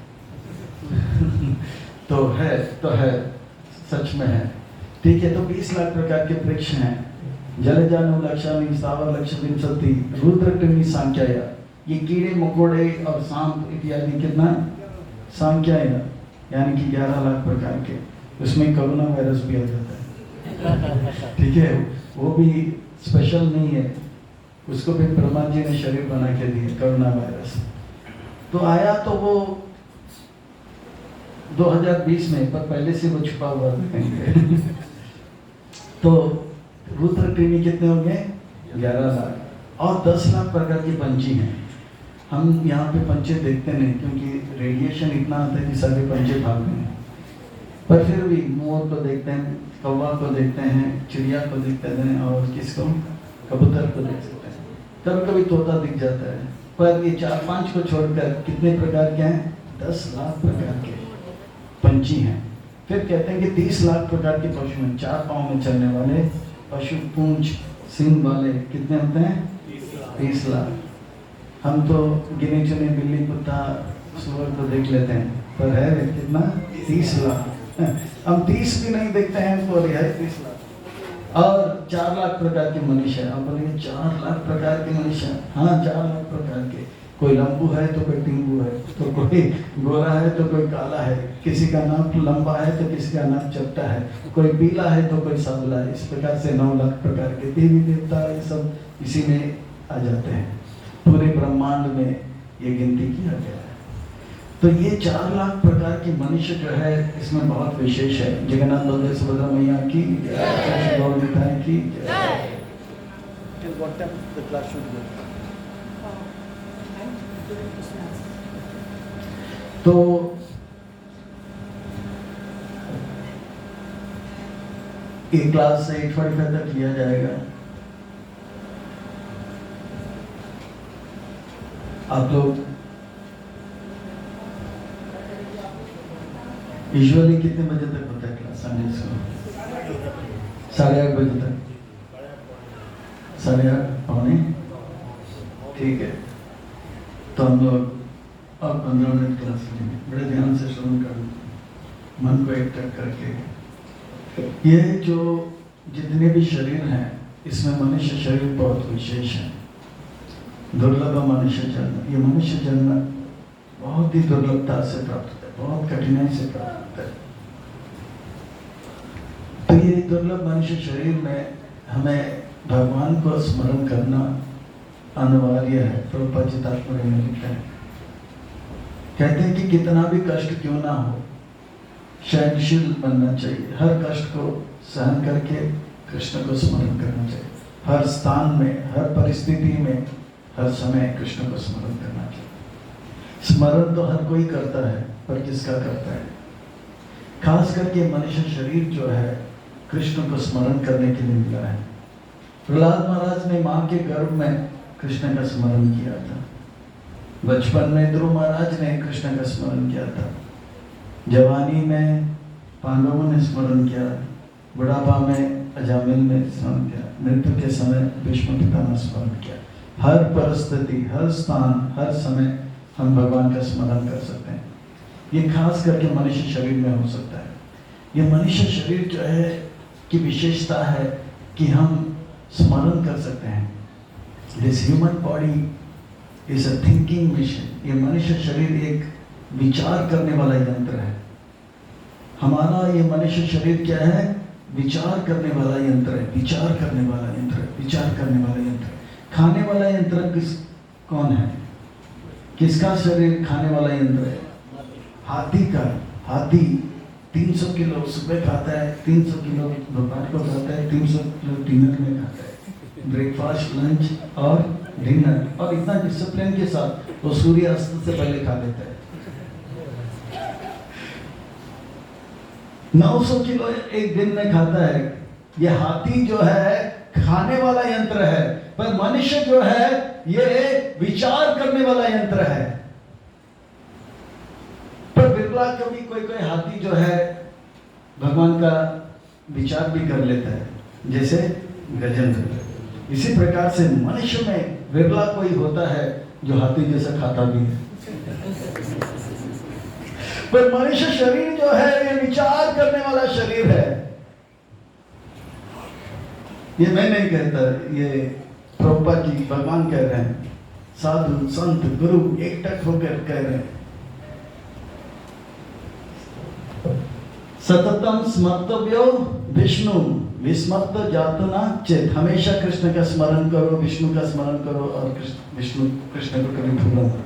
तो है, सच में है। ठीक है, तो 20 लाख प्रकार के वृक्ष हैं। जलजानु लक्षाणी स्थावर लक्ष विंशति रुद्र कृमि सांख्याय, ये कीड़े मकोड़े और सांप इत्यादि कितना सांख्याय, यानी कि 11 लाख प्रकार के। उसमें कोरोना वायरस भी आ जाता है। ठीक है, वो भी स्पेशल नहीं है, उसको भी ब्रह्मा जी ने शरीर बना के दिए, कोरोना वायरस। तो आया तो वो 2020 में, पर पहले से वो छुपा हुआ है। तो रुद्र कृमि कितने हो गए? 11 लाख। और 10 लाख प्रकार के पंछी हैं। हम यहाँ पे पंछी देखते नहीं, क्योंकि रेडिएशन इतना आता है कि सारे पंछी भागते हैं। पर फिर भी मोर को देखते हैं, कौवा को देखते हैं, चिड़िया को देखते हैं, और किसको? कबूतर को देख सकते हैं। कभी कभी तोता दिख जाता है। पर ये 4-5 को छोड़कर कितने प्रकार के हैं? 10 लाख प्रकार के पंछी हैं। फिर कहते हैं कि 30 लाख प्रकार के पशु हैं। 4 पाँव में चलने वाले पशु, पूंछ सींग वाले कितने होते हैं? 30 लाख। हम तो गिने चुने बिल्ली, कुत्ता, सूअर को देख लेते हैं, पर है कितना? 30 लाख। हम 30 भी नहीं देखते हैं, तो है 30 लाख। और 4 लाख प्रकार के मनुष्य हैं। आप बोलेंगे 4 लाख प्रकार के मनुष्य? हाँ, 4 लाख प्रकार के। कोई लंबू है तो कोई टिंगू है, तो कोई गोरा है तो कोई काला है, किसी का नाक लंबा है तो किसी का नाक चपटा है, कोई पीला है तो कोई सांवला है। इस प्रकार से 9 लाख प्रकार के देवी देवता, ये सब इसी में आ जाते हैं। पूरे ब्रह्मांड में ये गिनती किया गया है। तो ये 4 लाख प्रकार के मनुष्य जो है, इसमें बहुत विशेष है। जगन्नाथ बलदेव सुभद्रा मैया की गौरताएं की। तो एक क्लास से 8:45 तक लिया जाएगा। आप लोग यूजुअली कितने बजे तक होता है क्लास संडे स्कूल? 8:30 बजे तक, 8:30 पौने। ठीक है, तो हम लोग और 15 मिनट क्लास लेंगे। बड़े ध्यान से श्रवण करना, मन को एकटक करके। ये जो जितने भी शरीर हैं, इसमें मनुष्य शरीर बहुत विशेष है। दुर्लभ मनुष्य जन्म, ये मनुष्य जन्म बहुत ही दुर्लभता से प्राप्त होता है, बहुत कठिनाई से प्राप्त होता है। तो ये दुर्लभ मनुष्य शरीर में हमें भगवान को स्मरण करना अनिवार्य है। प्रभुपाद जी तात्पर्य में लिखते हैं, कहते हैं कि कितना भी कष्ट क्यों ना हो, सहनशील बनना चाहिए। हर कष्ट को सहन करके कृष्ण को स्मरण करना चाहिए। हर स्थान में, हर परिस्थिति में, हर समय कृष्ण को स्मरण करना चाहिए। स्मरण तो हर कोई करता है, पर किसका करता है? खास करके मनुष्य शरीर जो है, कृष्ण को स्मरण करने के लिए मिला है। प्रहलाद महाराज ने मां के गर्भ में कृष्ण का स्मरण किया था। बचपन में ध्रुव महाराज ने कृष्ण का स्मरण किया था। जवानी में पांडवों ने स्मरण किया, बुढ़ापा में अजामिल ने स्मरण किया, मृत्यु के समय भीष्म पिता ने स्मरण किया। हर परिस्थिति, हर स्थान, हर समय हम भगवान का स्मरण कर सकते हैं। ये खास करके मनुष्य शरीर में हो सकता है। ये मनुष्य शरीर जो है की विशेषता है कि हम स्मरण कर सकते हैं। This human body is a thinking machine. ये मनुष्य शरीर एक विचार करने वाला यंत्र है। हमारा ये मनुष्य शरीर क्या है? विचार करने वाला यंत्र है, विचार करने वाला यंत्र है, विचार करने वाला यंत्र। खाने वाला यंत्र कौन है? किसका शरीर खाने वाला यंत्र है? हाथी का। हाथी 300 किलो सुबह खाता है, 300 किलो दोपहर को खाता है, 300 किलो डिनर में खाता है। ब्रेकफास्ट, लंच और डिनर, और इतना डिसिप्लिन के साथ वो सूर्यास्त से पहले खा लेता है। 900 किलो एक दिन में खाता है। ये हाथी जो है खाने वाला यंत्र है, पर मनुष्य जो है ये विचार करने वाला यंत्र है। पर बिरला कभी कोई हाथी जो है भगवान का विचार भी कर लेता है, जैसे गजेंद्र। इसी प्रकार से मनुष्य में विरला कोई होता है जो हाथी जैसा खाता भी है। पर मनुष्य शरीर जो है ये विचार करने वाला शरीर है। ये मैं नहीं कहता, ये प्रभुपाद जी भगवान कह रहे हैं, साधु संत गुरु एकटक होकर कह रहे हैं। सततम स्मर्तव्यो विष्णु विस्मर्त जातना चेत। हमेशा कृष्ण का स्मरण करो, विष्णु का स्मरण करो और कृष्ण को कभी भूलो मत।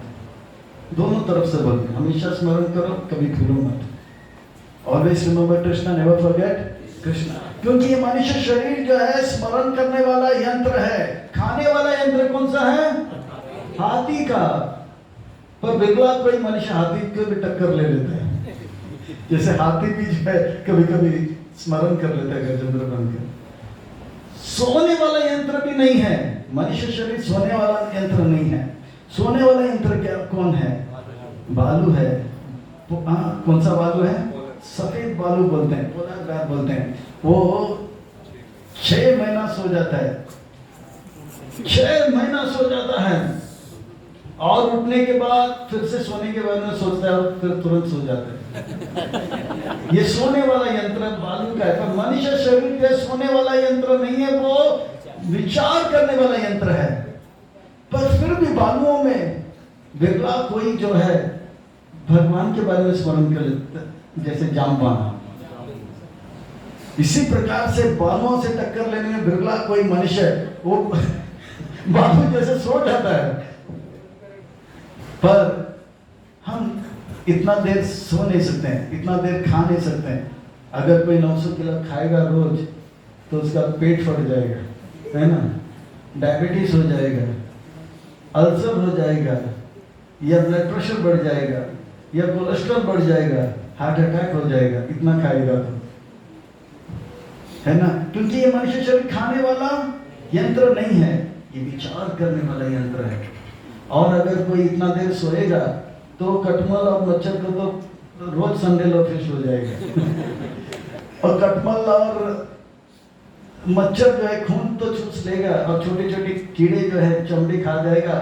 दोनों तरफ से बोलते, हमेशा स्मरण करो, कभी भूलो मत। Always remember Krishna, never forget Krishna. क्योंकि ये मनुष्य शरीर जो है स्मरण करने वाला यंत्र है। खाने वाला यंत्र कौन सा है? हाथी का। पर बिरला कोई मनुष्य हाथी को भी टक्कर ले लेता है। जैसे हाथी भी जो है कभी कभी स्मरण कर लेता है गजेंद्र बनकर। सोने वाला यंत्र भी नहीं है मनुष्य शरीर, सोने वाला यंत्र नहीं है। सोने वाला यंत्र क्या कौन है? बालू है। कौन सा बालू है? सफेद बालू बोलते हैं, पोलार बोलते हैं। वो 6 महीना सो जाता है, 6 महीना सो जाता है और उठने के बाद फिर से सोने के बारे में सोचता है और फिर तुरंत सो जाता है। ये सोने वाला यंत्र बालू का है। पर मनुष्य शरीर के सोने वाला यंत्र नहीं है, वो विचार करने वाला यंत्र है। पर फिर भी बालुओं में बिरला कोई जो है भगवान के बारे में स्मरण कर लेता है, जैसे जामवान। इसी प्रकार से बालुओं से टक्कर लेने में बिरला कोई मनुष्य वो बालू जैसे सो जाता है। पर हम इतना देर सो नहीं सकते हैं, इतना देर खा नहीं सकते हैं। अगर कोई 900 किलो खाएगा रोज तो उसका पेट फट जाएगा, है ना, डायबिटीज हो जाएगा, अल्सर हो जाएगा, या ब्लड प्रेशर बढ़ जाएगा, या कोलेस्ट्रॉल बढ़ जाएगा, हार्ट अटैक हो जाएगा, इतना खाएगा तो, है ना। क्योंकि ये मनुष्य शरीर खाने वाला यंत्र नहीं है, ये विचार करने वाला यंत्र है। और अगर कोई इतना देर सोएगा तो कटमल और मच्छर को तो रोज संडे लो फिश हो जाएगा। और कटमल और मच्छर जो है खून तो चूस लेगा और छोटे छोटे कीड़े जो है चमड़ी खा जाएगा,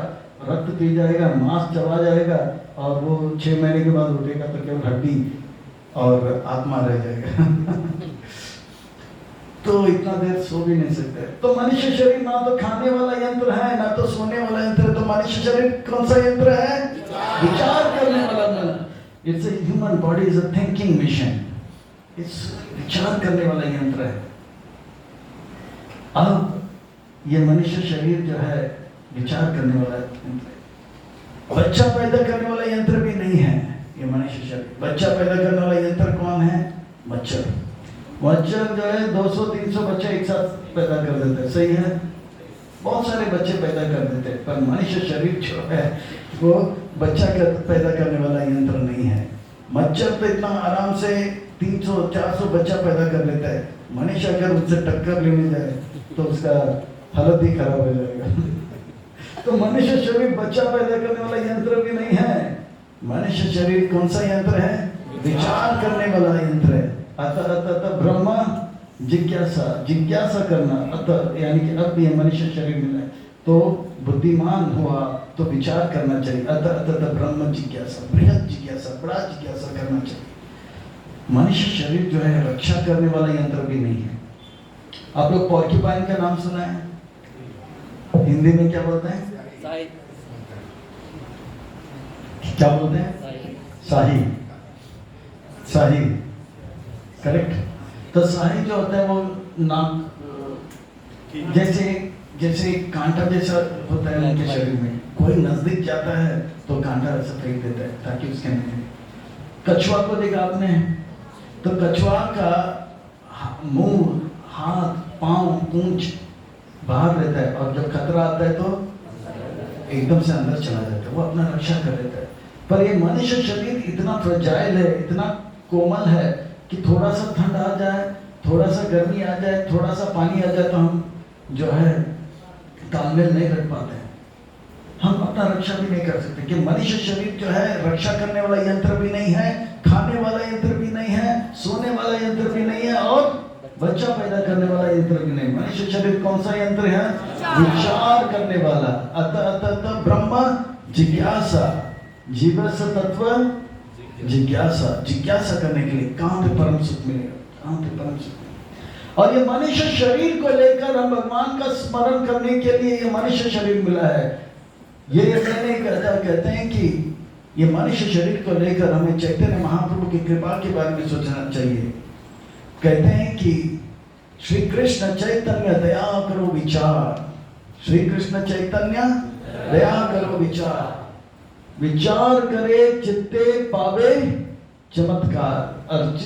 रक्त पी जाएगा, मांस चबा जाएगा और वो 6 महीने के बाद उठेगा तो केवल हड्डी और आत्मा रह जाएगा। तो इतना देर सो भी नहीं सकते। तो मनुष्य शरीर ना तो खाने वाला यंत्र है ना तो सोने वाला यंत्र है। तो मनुष्य शरीर कौन सा यंत्र है? विचार करने वाला। It's a human body is a thinking machine. इस विचार करने वाला यंत्र है। अब ये मनुष्य शरीर जो है विचार करने वाला यंत्र है। बच्चा पैदा करने वाला यंत्र भी नहीं है ये मनुष्य शरीर। बच्चा पैदा करने वाला यंत्र कौन है? मच्छर। मच्छर जो है 200-300 बच्चे एक साथ पैदा कर देते हैं, सही है, बहुत सारे बच्चे पैदा कर देते हैं। पर मनुष्य शरीर जो है वो बच्चा पैदा करने वाला यंत्र नहीं है। मच्छर तो इतना आराम से 300-400 बच्चा पैदा कर लेता है। मनुष्य अगर उससे टक्कर लेने जाए तो उसका हालत ही खराब हो जाएगा। तो मनुष्य शरीर बच्चा पैदा करने वाला यंत्र भी नहीं है। मनुष्य शरीर कौन सा यंत्र है? विचार करने वाला यंत्र है। अतः ब्रह्मा जिज्ञासा करना, अतः यानी कि अब ये मनुष्य शरीर मिला तो बुद्धिमान हुआ तो विचार करना चाहिए। अतः ब्रह्म जिज्ञासा, बृहद जिज्ञासा, बड़ा जिज्ञासा करना चाहिए। मनुष्य शरीर जो है रक्षा करने वाला यंत्र भी नहीं है। आप लोग पॉर्क्यूपाइन का नाम सुना है? हिंदी में क्या बोलते हैं? क्या बोलते हैं? शाही। शाही, करेक्ट। तो शाही जो होता है वो नाक जैसे कांटा जैसा होता है उनके शरीर में। कोई नजदीक जाता है तो कांटा ऐसा फेंक देता है ताकि उसके नहीं। कछुआ को देखा आपने? तो कछुआ का मुंह, हाथ, पांव, पूंछ बाहर रहता है और जब खतरा आता है तो एकदम से अंदर चला जाता है, वो अपना रक्षा कर लेता है। पर ये मनुष्य शरीर इतना फ्रेजाइल है, इतना कोमल है कि थोड़ा सा ठंड आ जाए, थोड़ा सा गर्मी आ जाए, थोड़ा सा पानी आ जाए तो हम जो है तालमेल नहीं रख पाते हैं, हम अपना रक्षा भी नहीं कर सकते। कि मनुष्य शरीर जो है रक्षा करने वाला यंत्र भी नहीं है, खाने वाला यंत्र भी नहीं है, सोने वाला यंत्र भी नहीं है और बच्चा पैदा करने वाला यंत्र भी नहीं। मनुष्य शरीर कौन सा यंत्र है? विचार करने वाला। अतः ब्रह्म जिज्ञासा, जीवस्य तत्व जिज्ञासा, जिज्ञासा करने के लिए कहाँ पे परम सुख मिलेगा, कहाँ पे परम सुख मिलेगा। और ये मनुष्य शरीर को लेकर हम भगवान का स्मरण करने के लिए ये मनुष्य शरीर मिला है। ये मैं नहीं कहता, कहते हैं कि ये मनुष्य शरीर को लेकर हमें चैतन्य महाप्रभु की कृपा के बारे में सोचना चाहिए। कहते हैं कि श्री कृष्ण चैतन्य दया करो विचार, श्री कृष्ण चैतन्य दया करो विचार, विचार करे चित्ते पावे चमत्कार। और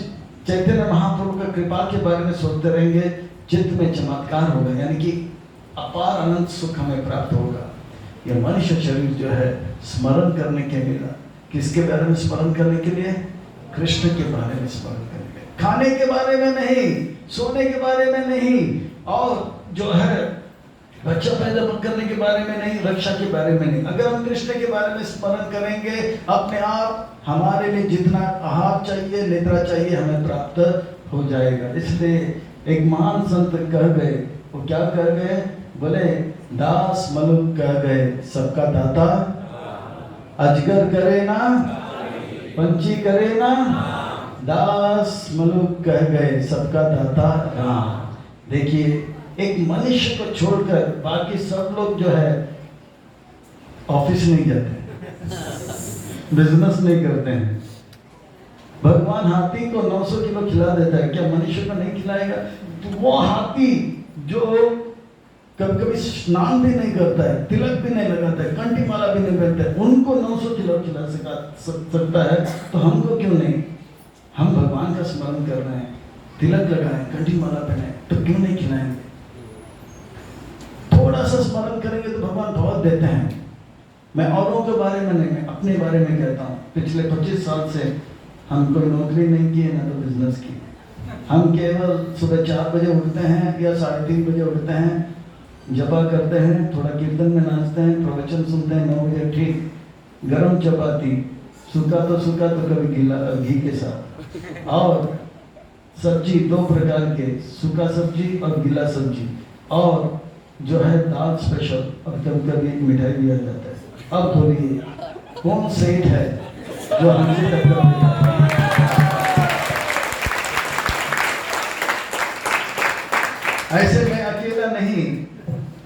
चैतन्य महाप्रभु का कृपा के बारे में सोचते रहेंगे, चित्त में चमत्कार होगा, यानी कि अपार अनंत सुख हमें प्राप्त होगा। यह मनुष्य शरीर जो है स्मरण करने के लिए, किसके बारे में स्मरण करने के लिए? कृष्ण के बारे में स्मरण करने के लिए, खाने के बारे में नहीं, सोने के बारे में नहीं, और जो है बच्चा पैदा करने के बारे में नहीं, रक्षा के बारे में नहीं। अगर हम कृष्ण के बारे में स्मरण करेंगे, अपने आप हमारे लिए जितना आहार चाहिए, निद्रा चाहिए, हमें प्राप्त हो जाएगा। इसलिए एक महान संत कह गए, वो क्या कह गए? बोले दास मलुक कह गए सबका दाता, अजगर करे ना पंछी करे ना, दास मलुक कह गए सबका दाता राम। देखिए, एक मनुष्य को छोड़कर बाकी सब लोग जो है ऑफिस नहीं जाते, बिजनेस नहीं करते हैं। भगवान हाथी को 900 किलो खिला देता है, क्या मनुष्य को नहीं खिलाएगा? तो वो हाथी जो कभी कभी स्नान भी नहीं करता है, तिलक भी नहीं लगाता है, कंठी माला भी नहीं पहनता है, उनको 900 किलो खिला सकता है, तो हमको क्यों नहीं? हम भगवान का स्मरण कर रहे हैं, तिलक लगाएं, कंठी माला पहने, तो क्यों नहीं खिलाएंगे? थोड़ा सा स्मरण करेंगे तो भगवान बहुत देते हैं। मैं औरों के बारे में नहीं, मैं अपने बारे में कहता हूँ। पिछले 25 साल से हम कोई नौकरी नहीं की है, ना तो बिजनेस की। हम केवल सुबह 4 बजे उठते हैं या 3:30 बजे उठते हैं, जपा करते हैं, थोड़ा कीर्तन में नाचते हैं, प्रवचन सुनते हैं। 9 बजे ठीक गरम चपाती, सूखा तो कभी गीला घी के साथ, और सब्जी 2 प्रकार के, सूखा सब्जी और गीला सब्जी, और जो है दाल स्पेशल, और कभी कभी मिठाई भी आ जाता है। अब बोलिए कौन सेठ है जो हमसे टक्कर देता है? ऐसे में अकेला नहीं,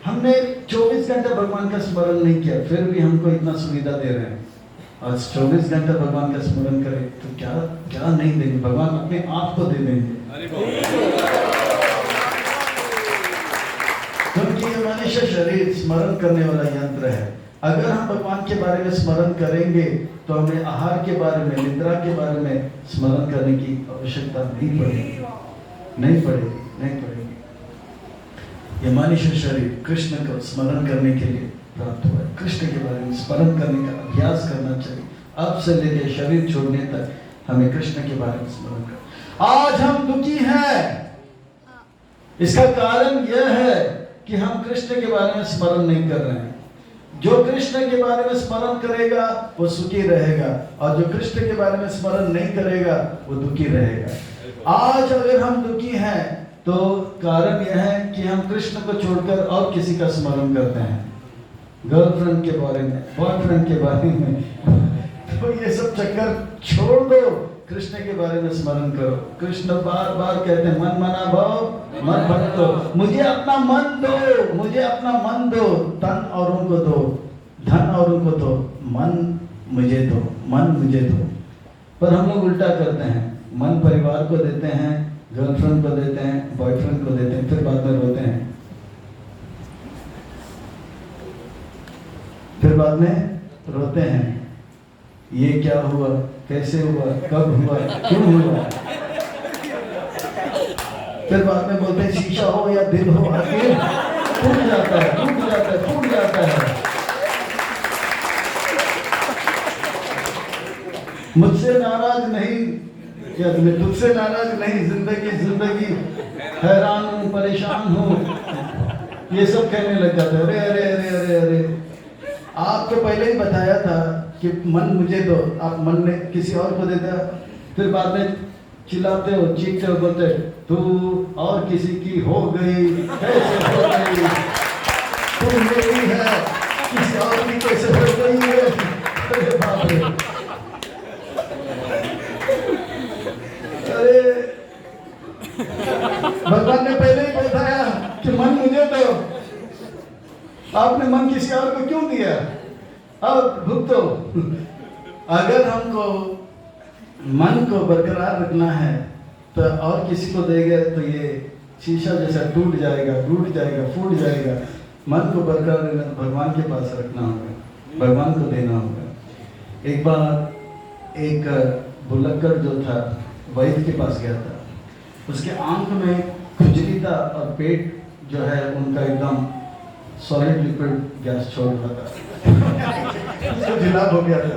हमने 24 घंटे भगवान का स्मरण नहीं किया, फिर भी हमको इतना सुविधा दे रहे हैं। आज 24 घंटे भगवान का स्मरण करें तो क्या क्या नहीं देंगे? भगवान अपने आप को दे देंगे। क्योंकि ये मनुष्य शरीर स्मरण करने वाला यंत्र है। अगर हम भगवान के बारे में स्मरण करेंगे तो हमें आहार के बारे में, निद्रा के बारे में स्मरण करने की आवश्यकता नहीं पड़ेगी, नहीं पड़ेगी। ये मनुष्य शरीर कृष्ण को स्मरण करने के लिए प्राप्त हुआ है। कृष्ण के बारे में स्मरण करने का अभ्यास करना चाहिए। अब से लेकर शरीर छोड़ने तक हमें कृष्ण के बारे में स्मरण कर। आज हम दुखी हैं, इसका कारण यह है कि हम कृष्ण के बारे में स्मरण नहीं कर रहे हैं। जो कृष्ण के बारे में स्मरण करेगा वो सुखी रहेगा, और जो कृष्ण के बारे में स्मरण नहीं करेगा वो दुखी रहेगा। आज अगर हम दुखी हैं तो कारण यह है कि हम कृष्ण को छोड़कर और किसी का स्मरण करते हैं, गर्लफ्रेंड के बारे में, बॉयफ्रेंड के बारे में। तो ये सब चक्कर छोड़ दो, कृष्ण के बारे में स्मरण करो। कृष्ण बार बार कहते हैं, मन मना भाव मन भक्तो, मुझे अपना मन दो, मुझे अपना मन दो, तन औरों को दो, धन औरों को दो, मन मुझे दो, मन मुझे दो। पर हम लोग उल्टा करते हैं, मन परिवार को देते हैं, गर्लफ्रेंड को देते हैं, बॉयफ्रेंड को देते हैं, फिर बाद में रोते हैं, फिर बाद में रोते हैं, ये क्या हुआ, कैसे हुआ, कब हुआ, क्यों हुआ। फिर बाद में बोलते हैं शीशा हो या दिल हो, आखिर टूट जाता है, टूट जाता है, टूट जाता है। मुझसे नाराज नहीं, या तुझसे नाराज नहीं, जिंदगी हैरान हूँ, परेशान हूँ, ये सब कहने लग जाता है। अरे अरे अरे अरे अरे, आपको पहले ही बताया था कि मन मुझे दो, आप मन ने किसी और को दे दिया, फिर बाद में चिल्लाते हो, चीखते हो, बोलते तू और किसी की हो गई, कैसे हो गई, तू मेरी है, किसी और की कैसे बढ़ रही है। अरे बाप रे, अरे भगवान ने पहले ही बताया कि मन मुझे दो, आपने मन किसी और को क्यों दिया? अब भुगतो। अगर हमको मन को बरकरार रखना है तो और किसी को देंगे तो ये शीशा जैसा टूट जाएगा, टूट जाएगा, फूट जाएगा। मन को बरकरार रखना तो भगवान के पास रखना होगा, भगवान को देना होगा। एक बार एक बुलक्कड़ जो था वैद्य के पास गया था, उसके आंख में खुजली था और पेट जो है उनका एकदम सॉलिड लिक्विड गैस छोड़ रहा था, उसको जुलाब हो गया था।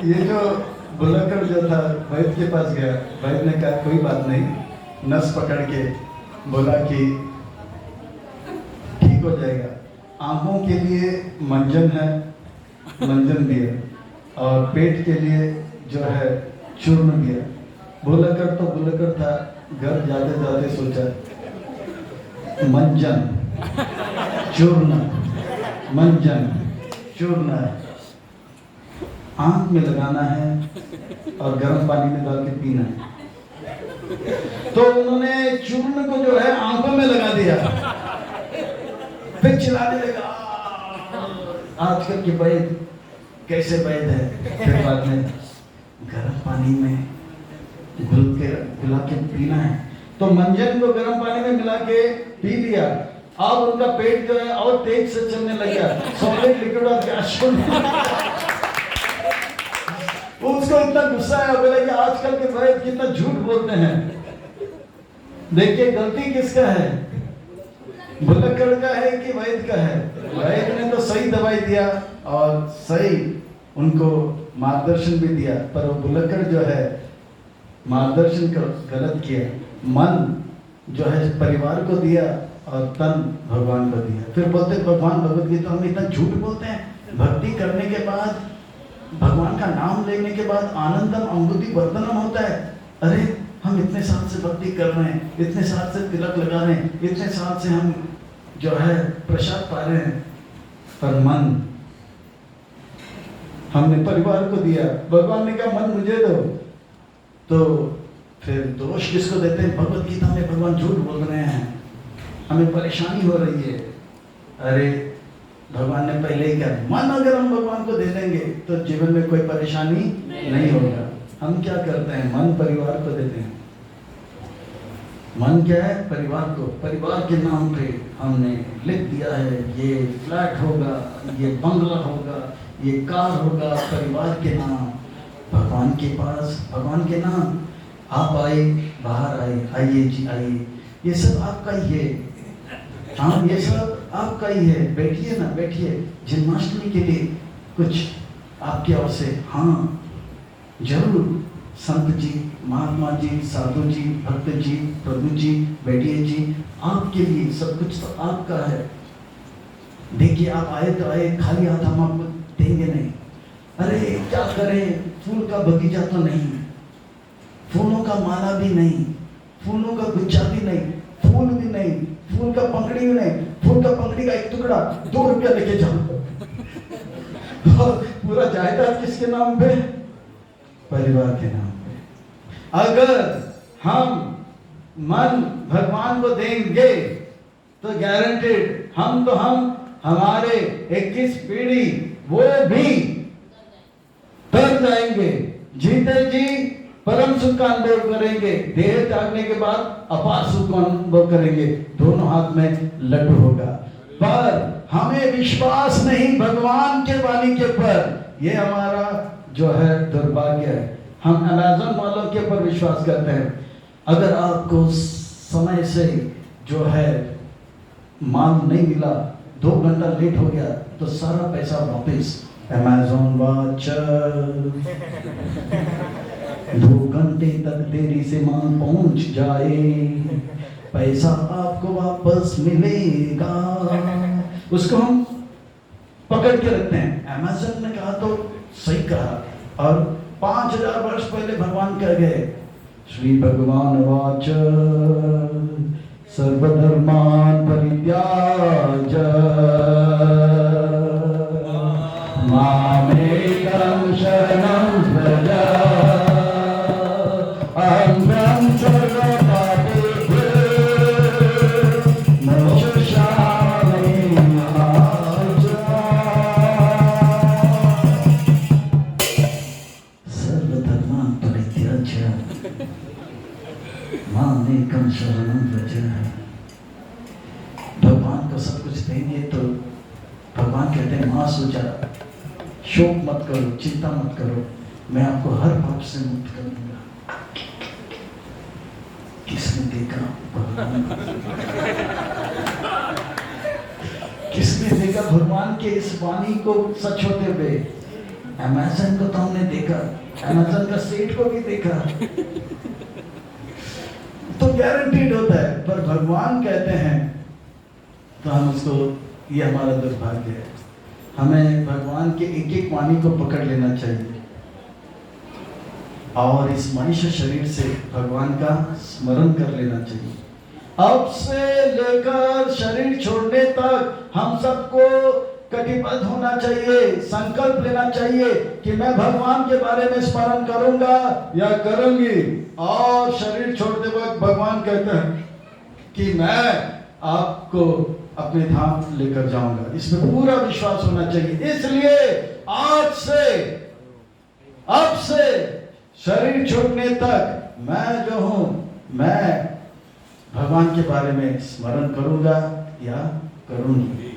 ये जो बुलक्कड़ जो था वैद्य के पास गया, वैद्य ने कहा कोई बात नहीं, नस पकड़ के बोला कि ठीक हो जाएगा। आंखों के लिए मंजन है, मंजन दिया, और पेट के लिए जो है चूर्ण दिया। बुलक्कड़ तो बुलक्कड़ था, घर जाते जाते सोचा मंजन चूर्ण, मंजन चूर्ण आंख में लगाना है और गर्म पानी में डाल के पीना है। तो उन्होंने चूर्ण को जो है आंखों में लगा दिया, फिर चिल्लाने लगा आजकल के वैद्य कैसे वैद्य है। फिर बाद में गर्म पानी में मिला के पीना है, तो मंजन को गर्म पानी में मिला के पी लिया। अब उनका पेट जो है और तेज से चलने लग गया, सॉलिड लिक्विड और गैस उसको इतना गुस्सा आया, बोला कि आजकल के वैद्य कितना झूठ बोलते हैं। देखिए गलती किसका है, बुलक्कड़ का है कि वैद्य का है? वैद्य ने तो सही दवाई दिया और सही उनको मार्गदर्शन भी दिया, पर वो बुलक्कड़ जो है मार्गदर्शन गलत किया। मन जो है परिवार को दिया और तन भगवान को दिया। फिर बोलते भगवान भगवत गीता में इतना झूठ बोलते हैं, भक्ति करने के बाद, भगवान का नाम लेने के बाद आनंदम अमृति वर्धनम होता है। अरे हम इतने साल से भक्ति कर रहे हैं, इतने साल से तिलक लगा रहे हैं, इतने साल से हम जो है प्रसाद पा रहे हैं, पर मन हमने परिवार को दिया। भगवान ने कहा मन मुझे दो, तो फिर दोष किसको देते हैं? भगवत गीता में भगवान झूठ बोल रहे हैं, हमें परेशानी हो रही है। अरे भगवान ने पहले ही कहा मन अगर हम भगवान को दे देंगे तो जीवन में कोई परेशानी नहीं होगा। हम क्या करते हैं? मन परिवार को देते हैं। मन क्या है? परिवार को, परिवार के नाम पे हमने लिख दिया है ये फ्लैट होगा, ये बंगला होगा, ये कार होगा, परिवार के नाम। भगवान के पास भगवान के नाम, आप आए, बाहर आए, आइए जी आइए, ये सब आपका ही है। हाँ ये सब आपका ही है, बैठिए ना बैठिए। जन्माष्टमी के लिए कुछ आपकी ओर से, हाँ जरूर संत जी, महात्मा जी, साधु जी, भक्त जी, प्रभु जी, बैठिए जी, आपके लिए सब कुछ तो आपका है। देखिए आप आए तो आए, खाली हाथ हम आपको देंगे नहीं। अरे क्या करें, फूल का बगीचा तो नहीं, फूलों का माला भी नहीं, फूलों का गुच्छा भी नहीं, फूल भी नहीं, फूल का पंखड़ी भी नहीं, फूल का पंखड़ी का एक टुकड़ा 2 रुपया लेके जाओ। और पूरा जायदाद किसके नाम पे? परिवार के नाम पे। अगर हम मन भगवान को देंगे तो गारंटेड हम तो हम, हमारे 21 पीढ़ी वो भी तर जाएंगे, जीते जी परम सुख का अनुभव करेंगे, देह त्यागने के बाद अपार सुख का अनुभव करेंगे, दोनों हाथ में लड्डू होगा। पर हमें विश्वास नहीं भगवान के वाणी के ऊपर, ये हमारा जो है दुर्भाग्य है। हम अमेज़न वालों के ऊपर विश्वास करते हैं। अगर आपको समय से जो है माल नहीं मिला, 2 घंटा लेट हो गया, तो सारा पैसा वापस। अमेज़न वाचर 2 घंटे तक देरी से माल पहुंच जाए, पैसा आपको वापस मिलेगा। उसको हम पकड़ के रखते हैं। अमेज़न ने कहा तो सही कहा, और 5000 वर्ष पहले भगवान कह गए श्री भगवान वाच सर्वधर्मान् परित्याज्य मामेकं शरणं व्रज अहं त्वं सर्वपापेभ्यो मोक्षयिष्यामि मा सर्वधर्मान् परित्याज्य मामेकं शरणं व्रज। भगवान को सब कुछ देंगे तो भगवान कहते हैं मां सोचा, शोक मत करो, चिंता मत करो, मैं आपको हर पाप से मुक्त कर दूंगा। किसने देखा भगवान? किसने देखा भगवान के इस वाणी को सच होते हुए? अमेज़न को तो हमने देखा, अमेज़न का सेठ को भी देखा, तो गारंटीड होता है, पर भगवान कहते हैं तो हम उसको, ये हमारा दुर्भाग्य है। हमें भगवान के एक एक वाणी को पकड़ लेना चाहिए और इस मनुष्य शरीर से भगवान का स्मरण कर लेना चाहिए। अब से लेकर शरीर छोड़ने तक हम सबको कटिबद्ध होना चाहिए, संकल्प लेना चाहिए कि मैं भगवान के बारे में स्मरण करूंगा या करूंगी। और शरीर छोड़ते वक्त भगवान कहते हैं कि मैं आपको अपने धाम लेकर जाऊंगा। इसमें पूरा विश्वास होना चाहिए। इसलिए आज से, अब से शरीर छोड़ने तक मैं जो हूं, मैं भगवान के बारे में स्मरण करूंगा या करूंगी।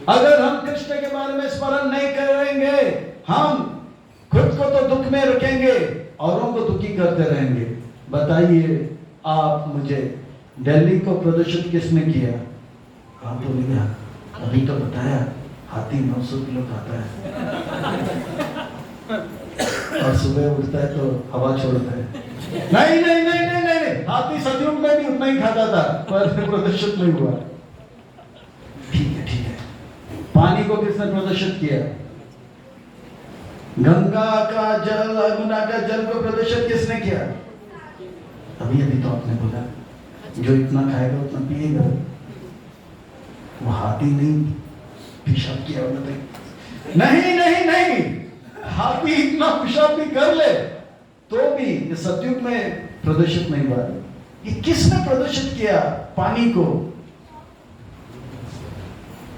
अगर हम कृष्ण के बारे में स्मरण नहीं करेंगे, हम खुद को तो दुख में रखेंगे, औरों को दुखी करते रहेंगे। बताइए आप मुझे, दिल्ली को प्रदूषित किसने किया? आप तो नहीं, अभी तो बताया, हाथी 900 किलो खाता है और सुबह उठता है तो हवा छोड़ता है। नहीं नहीं नहीं नहीं नहीं, हाथी सतयुग में भी उतना ही खाता था, पर प्रदूषित नहीं हुआ। ठीक है ठीक है। पानी को किसने प्रदूषित किया? गंगा का जल, यमुना का जल को प्रदूषित किसने किया? अभी अभी तो आपने बोला, जो इतना खाएगा उतना पिएगा। वो हाथी नहीं पेशाब किया होगा? नहीं नहीं नहीं, हाथी इतना पेशाब भी कर ले तो भी ये सतयुग में प्रदूषित नहीं हुआ। ये किसने प्रदूषित किया? पानी को।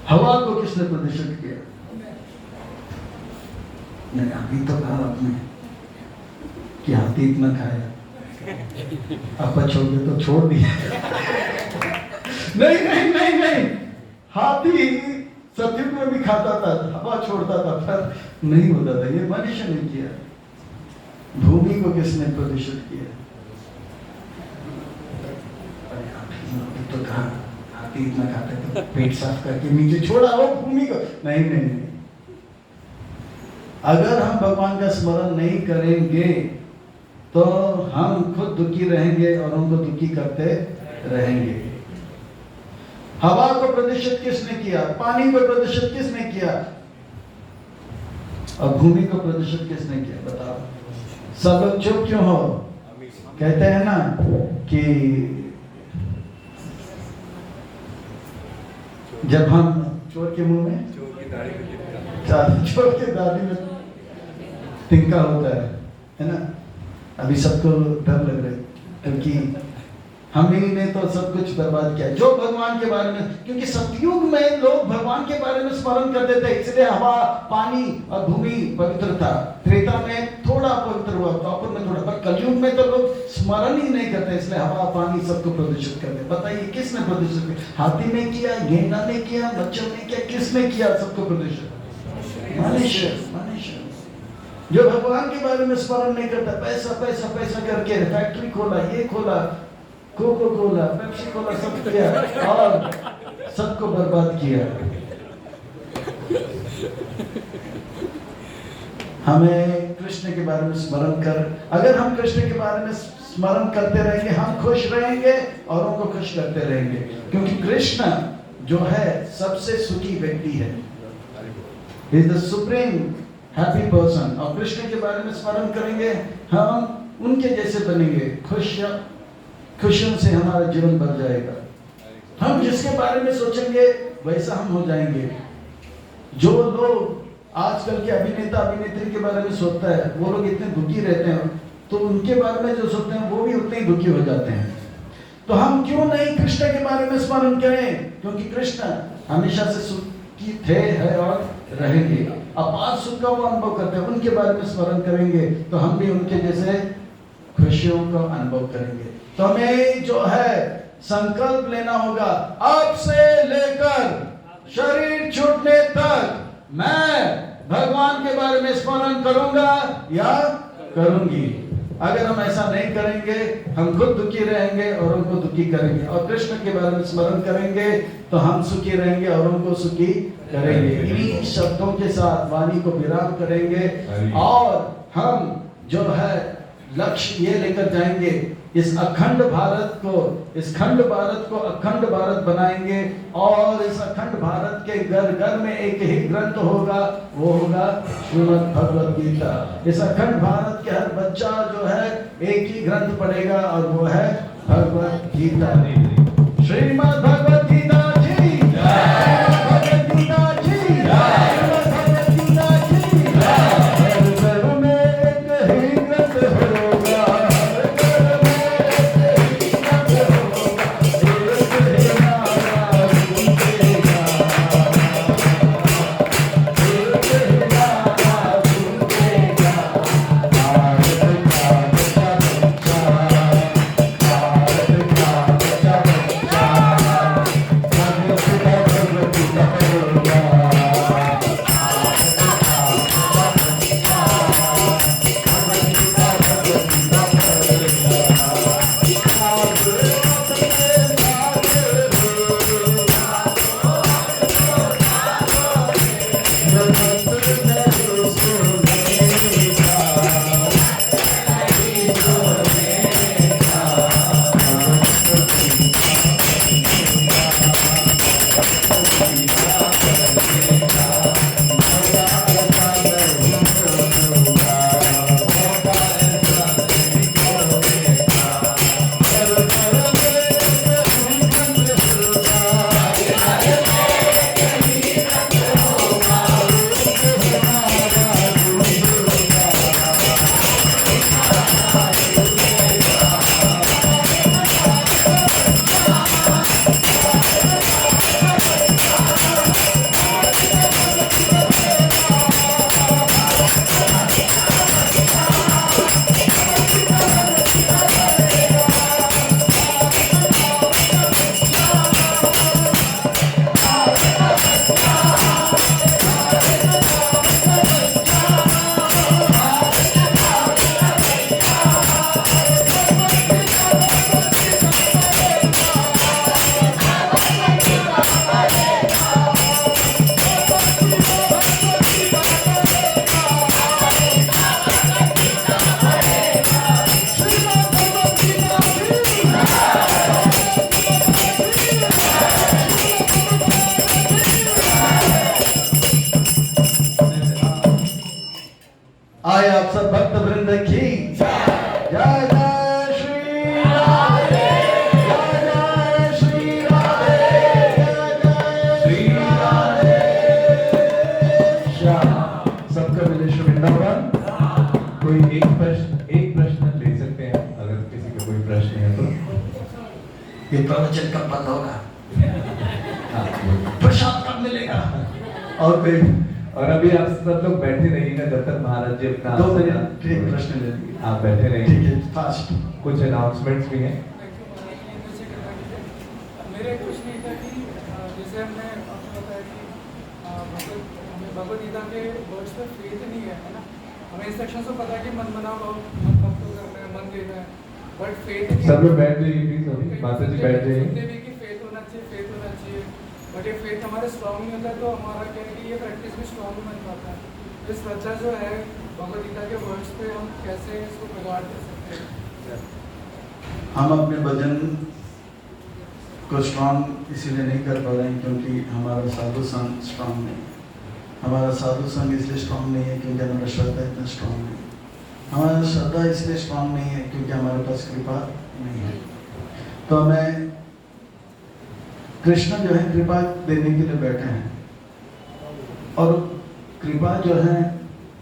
हवा को किसने प्रदूषित किया? नहीं, अभी तो कहा आपने कि हाथी इतना खाया, आपा छोड़ दे तो छोड़ दिया। नहीं नहीं नहीं नहीं, हाथी सतयुग में भी खाता था, हवा छोड़ता था, पर नहीं होता था। ये मनुष्य ने किया। भूमि को किसने प्रदूषित किया? तो कहा हाथी इतना खाता था, पेट साफ करके नीचे छोड़ा हो भूमि को। नहीं नहीं नहीं, अगर हम भगवान का स्मरण नहीं करेंगे तो हम खुद दुखी रहेंगे और उनको दुखी करते रहेंगे। हवा को प्रदूषित किसने किया? पानी को प्रदूषित किसने किया? और भूमि को प्रदूषित किसने किया? बताओ। सब लोग चुप क्यों हो? कहते हैं ना कि जब हम चोर के मुंह में, चोर की दाढ़ी में तिनका होता है ना? अभी सबको डर लग रहा है क्योंकि हम ही ने तो सब कुछ बर्बाद किया जो भगवान के बारे में। क्योंकि सतयुग में लोग भगवान के बारे में स्मरण करते थे, इसलिए हवा, पानी और भूमि पवित्र था। त्रेता में थोड़ा पवित्र हुआ, द्वापर में थोड़ा, पर कलयुग में तो लोग स्मरण ही नहीं करते, इसलिए हवा, पानी सबको प्रदूषित करते। बताइए किसने प्रदूषित किया? हाथी ने किया, गेंडा ने किया, मच्छर ने किया, किसने किया सबको प्रदूषित? मनुष्य। मनुष्य जो भगवान के बारे में स्मरण नहीं करता, पैसा पैसा पैसा करके फैक्ट्री खोला, ये खोला, कोको कोला, पेप्सी कोला, सब किया और सबको बर्बाद किया। हमें कृष्ण के बारे में स्मरण कर, अगर हम कृष्ण के बारे में स्मरण करते रहेंगे, हम खुश रहेंगे, औरों को खुश करते रहेंगे। क्योंकि कृष्ण जो है सबसे सुखी व्यक्ति है, He is the supreme happy person। और कृष्ण के बारे में स्मरण करेंगे, हम उनके जैसे बनेंगे, खुशियों से हमारा जीवन भर जाएगा। हम जिसके बारे में सोचेंगे वैसा हम हो जाएंगे। जो लोग आजकल के अभिनेता अभिनेत्री के बारे में सोचता है, वो लोग इतने दुखी रहते हैं, तो उनके बारे में जो सोचते हैं वो भी उतने ही दुखी हो जाते हैं। तो हम क्यों नहीं कृष्ण के बारे में स्मरण करें, क्योंकि कृष्ण हमेशा से सुखी थे, है और रहेंगे। अपार सुख का वो अनुभव करते हैं, उनके बारे में स्मरण करेंगे तो हम भी उनके जैसे खुशियों का अनुभव करेंगे। तो हमें जो है संकल्प लेना होगा, अब से लेकर शरीर छूटने तक मैं भगवान के बारे में स्मरण करूंगा या करूंगी। अगर हम ऐसा नहीं करेंगे हम खुद दुखी रहेंगे और उनको दुखी करेंगे, और कृष्ण के बारे में स्मरण करेंगे तो हम सुखी रहेंगे और उनको सुखी करेंगे। इन्हीं शब्दों के साथ वाणी को विराम करेंगे और हम जो है लक्ष्य ये लेकर जाएंगे, इस अखंड भारत को, इस खंड भारत को अखंड भारत बनाएंगे, और इस अखंड भारत के घर घर में एक ही ग्रंथ होगा, वो होगा श्रीमद् भगवद गीता। इस अखंड भारत के हर बच्चा जो है एक ही ग्रंथ पढ़ेगा और वो है भगवद गीता। श्रीमद् भगवद गीता जी जय, भगवद गीता जी जय, भगवद गीता जी जय। घर में एक ही ग्रंथ होगा, आए आप सब भक्त वृंद की जय जय श्री राधे, जय जय श्री राधे, जय जय श्री राधे श्याम। सबका मिले श्री वृंदावन। कोई एक प्रश्न ले सकते हैं अगर किसी का कोई प्रश्न है तो। ये प्रवचन कब बंद होगा? प्रसाद कब मिलेगा? और कोई? और अभी आप सब लोग बैठे रहिएगा जब तक महाराज जी अपना दो मिनट एक प्रश्न ले लीजिए। आप बैठे रहिए, ठीक है, फास्ट। कुछ अनाउंसमेंट्स भी हैं। मेरे प्रश्न ये था कि जैसे हमने आपको बताया कि हमें भगवद गीता के वर्ड्स पर फेथ नहीं है ना। हमें इंस्ट्रक्शन से पता है कि मन मना भाव मन भक्त करना है, मन देना है, बट फेथ सब लोग बैठ जाइए प्लीज, अभी माता जी बैठ जाइए। भी कि फेथ होना चाहिए, फेथ होना चाहिए, बट ये फेथ हमारे स्ट्रांग नहीं होता तो हमारा क्या है कि ये प्रैक्टिस भी स्ट्रांग नहीं बन पाता है। इस श्रद्धा जो है भगवद गीता के वर्ड्स पे हम कैसे इसको प्रगाढ़ कर सकते हैं? हम अपने भजन को स्ट्रांग इसीलिए नहीं कर पा रहे हैं क्योंकि हमारा साधु संग स्ट्रांग नहीं। हमारा साधु संग इसलिए स्ट्रांग नहीं है क्योंकि हमारा श्रद्धा इतना स्ट्रांग नहीं। हमारा श्रद्धा इसलिए स्ट्रांग नहीं है क्योंकि हमारे पास कृपा नहीं है। तो हमें कृष्ण जो है कृपा देने के लिए बैठे हैं, और कृपा जो है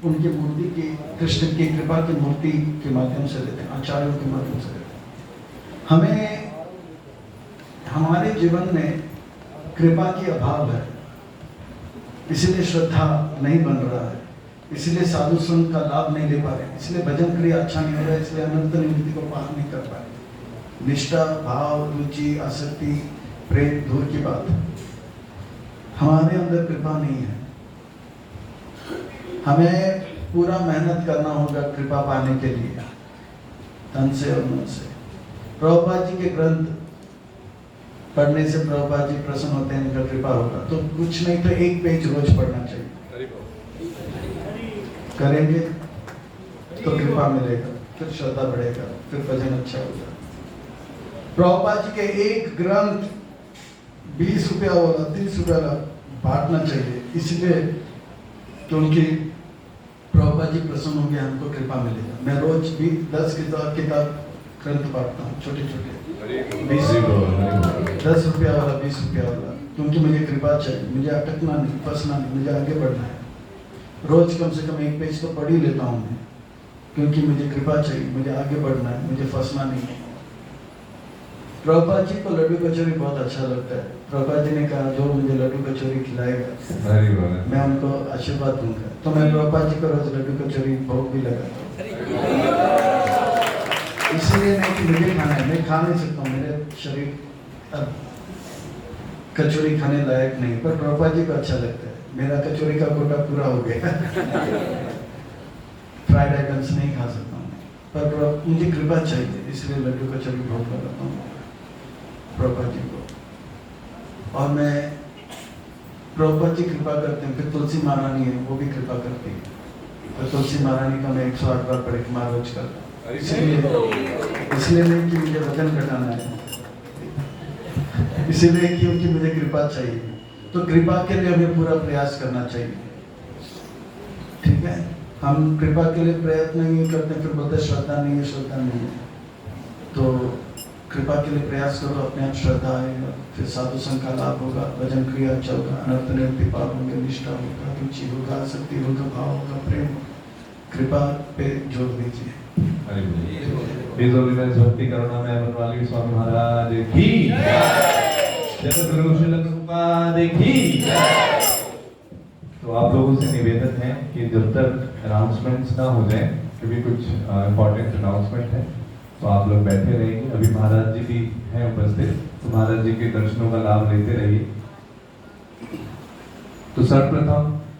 उनकी मूर्ति की, कृष्ण की कृपा की मूर्ति के माध्यम से देते हैं, आचार्यों के माध्यम से देते हैं। हमें हमारे जीवन में कृपा की अभाव है, इसीलिए श्रद्धा नहीं बन रहा है, इसलिए साधु संघ का लाभ नहीं ले पा रहे, इसलिए भजन क्रिया अच्छा नहीं हो रहा है, इसलिए अनंत निवृत्ति को पार नहीं कर पा रहे। निष्ठा, भाव, रुचि, आसक्ति, प्रेम दूर की बात है, हमारे अंदर कृपा नहीं है। हमें पूरा मेहनत करना होगा कृपा पाने के लिए, तन से और मन से। प्रभुपाद जी के ग्रंथ पढ़ने से प्रभुपाद जी प्रसन्न होते हैं, इनका कृपा होगा। तो कुछ नहीं तो एक पेज रोज पढ़ना चाहिए, करेंगे तो कृपा मिलेगा, फिर श्रद्धा बढ़ेगा, फिर भजन अच्छा होगा। प्रभुपाद जी के एक ग्रंथ 20 रुपया वाला, 30 रुपया वाला बांटना चाहिए, इसलिए क्योंकि प्रभुपाद जी प्रसन्न होंगे, हमको कृपा मिलेगा। मैं रोज भी 10 किताब ग्रंथ बांटता हूँ, छोटे छोटे 10 रुपया वाला, 20 रुपया वाला, क्योंकि मुझे कृपा चाहिए, मुझे अटकना नहीं, फंसना नहीं, मुझे आगे बढ़ना है। रोज कम से कम एक पेज तो पढ़ ही लेता हूँ मैं, क्योंकि मुझे कृपा चाहिए, मुझे आगे बढ़ना है, मुझे फंसना नहीं है। प्रभुपाद जी को लड्डू कचौरी बहुत अच्छा लगता है। प्रभुपाद जी ने कहा जो मुझे लड्डू कचौरी खिलाएगा मैं उनको आशीर्वाद दूंगा, तो मैं प्रभुपाद जी को रोज लड्डू कचौरी भोग भी लगाता हूँ। इसलिए नहीं कि मुझे खाना है, मैं खा नहीं सकता हूँ, मेरे शरीर अब कचौरी खाने लायक नहीं, पर प्रभुपाद जी को अच्छा लगता है। मेरा कचौरी का कोटा पूरा हो गया। फ्राइड आइटम्स नहीं खा सकता हूँ, पर मुझे कृपा चाहिए, इसलिए लड्डू कचौरी भोग लगाता हूँ प्रभुपाद जी को। और मैं प्रभुपाद जी कृपा करते हैं, फिर तुलसी महारानी है, वो भी कृपा करती है, तो तुलसी महारानी का मैं 108 बार परिक्रमा रोज करता हूँ। इसलिए नहीं कि मुझे वजन घटाना है, इसीलिए क्योंकि मुझे कृपा चाहिए। तो कृपा के लिए हमें पूरा प्रयास करना चाहिए, ठीक है। हम कृपा के लिए प्रयत्न नहीं करते, फिर बोलते श्रद्धा नहीं है, श्रद्धा नहीं है। तो कृपा के लिए प्रयास करो, अपने आप श्रद्धा आएगा, फिर साधु संघ का लाभ होगा, भजन क्रिया अच्छा होगा, अनर्थ निवृत्ति पाप होंगे, निष्ठा होगा, रुचि होगा, आसक्ति होगा, भाव होगा, प्रेम होगा। कृपा पे जोर दीजिए। भक्ति करुणा में अमर वाली स्वामी महाराज की जगत गुरु श्री प्रभुपाद की। तो आप लोगों से निवेदन है कि जब तक अनाउंसमेंट्स ना हो जाए, क्योंकि कुछ इम्पोर्टेंट अनाउंसमेंट है, तो आप लोग बैठे रहिए। अभी महाराज जी भी हैं उपस्थित, तो महाराज जी के दर्शनों का लाभ लेते रहिए। तो सर्वप्रथम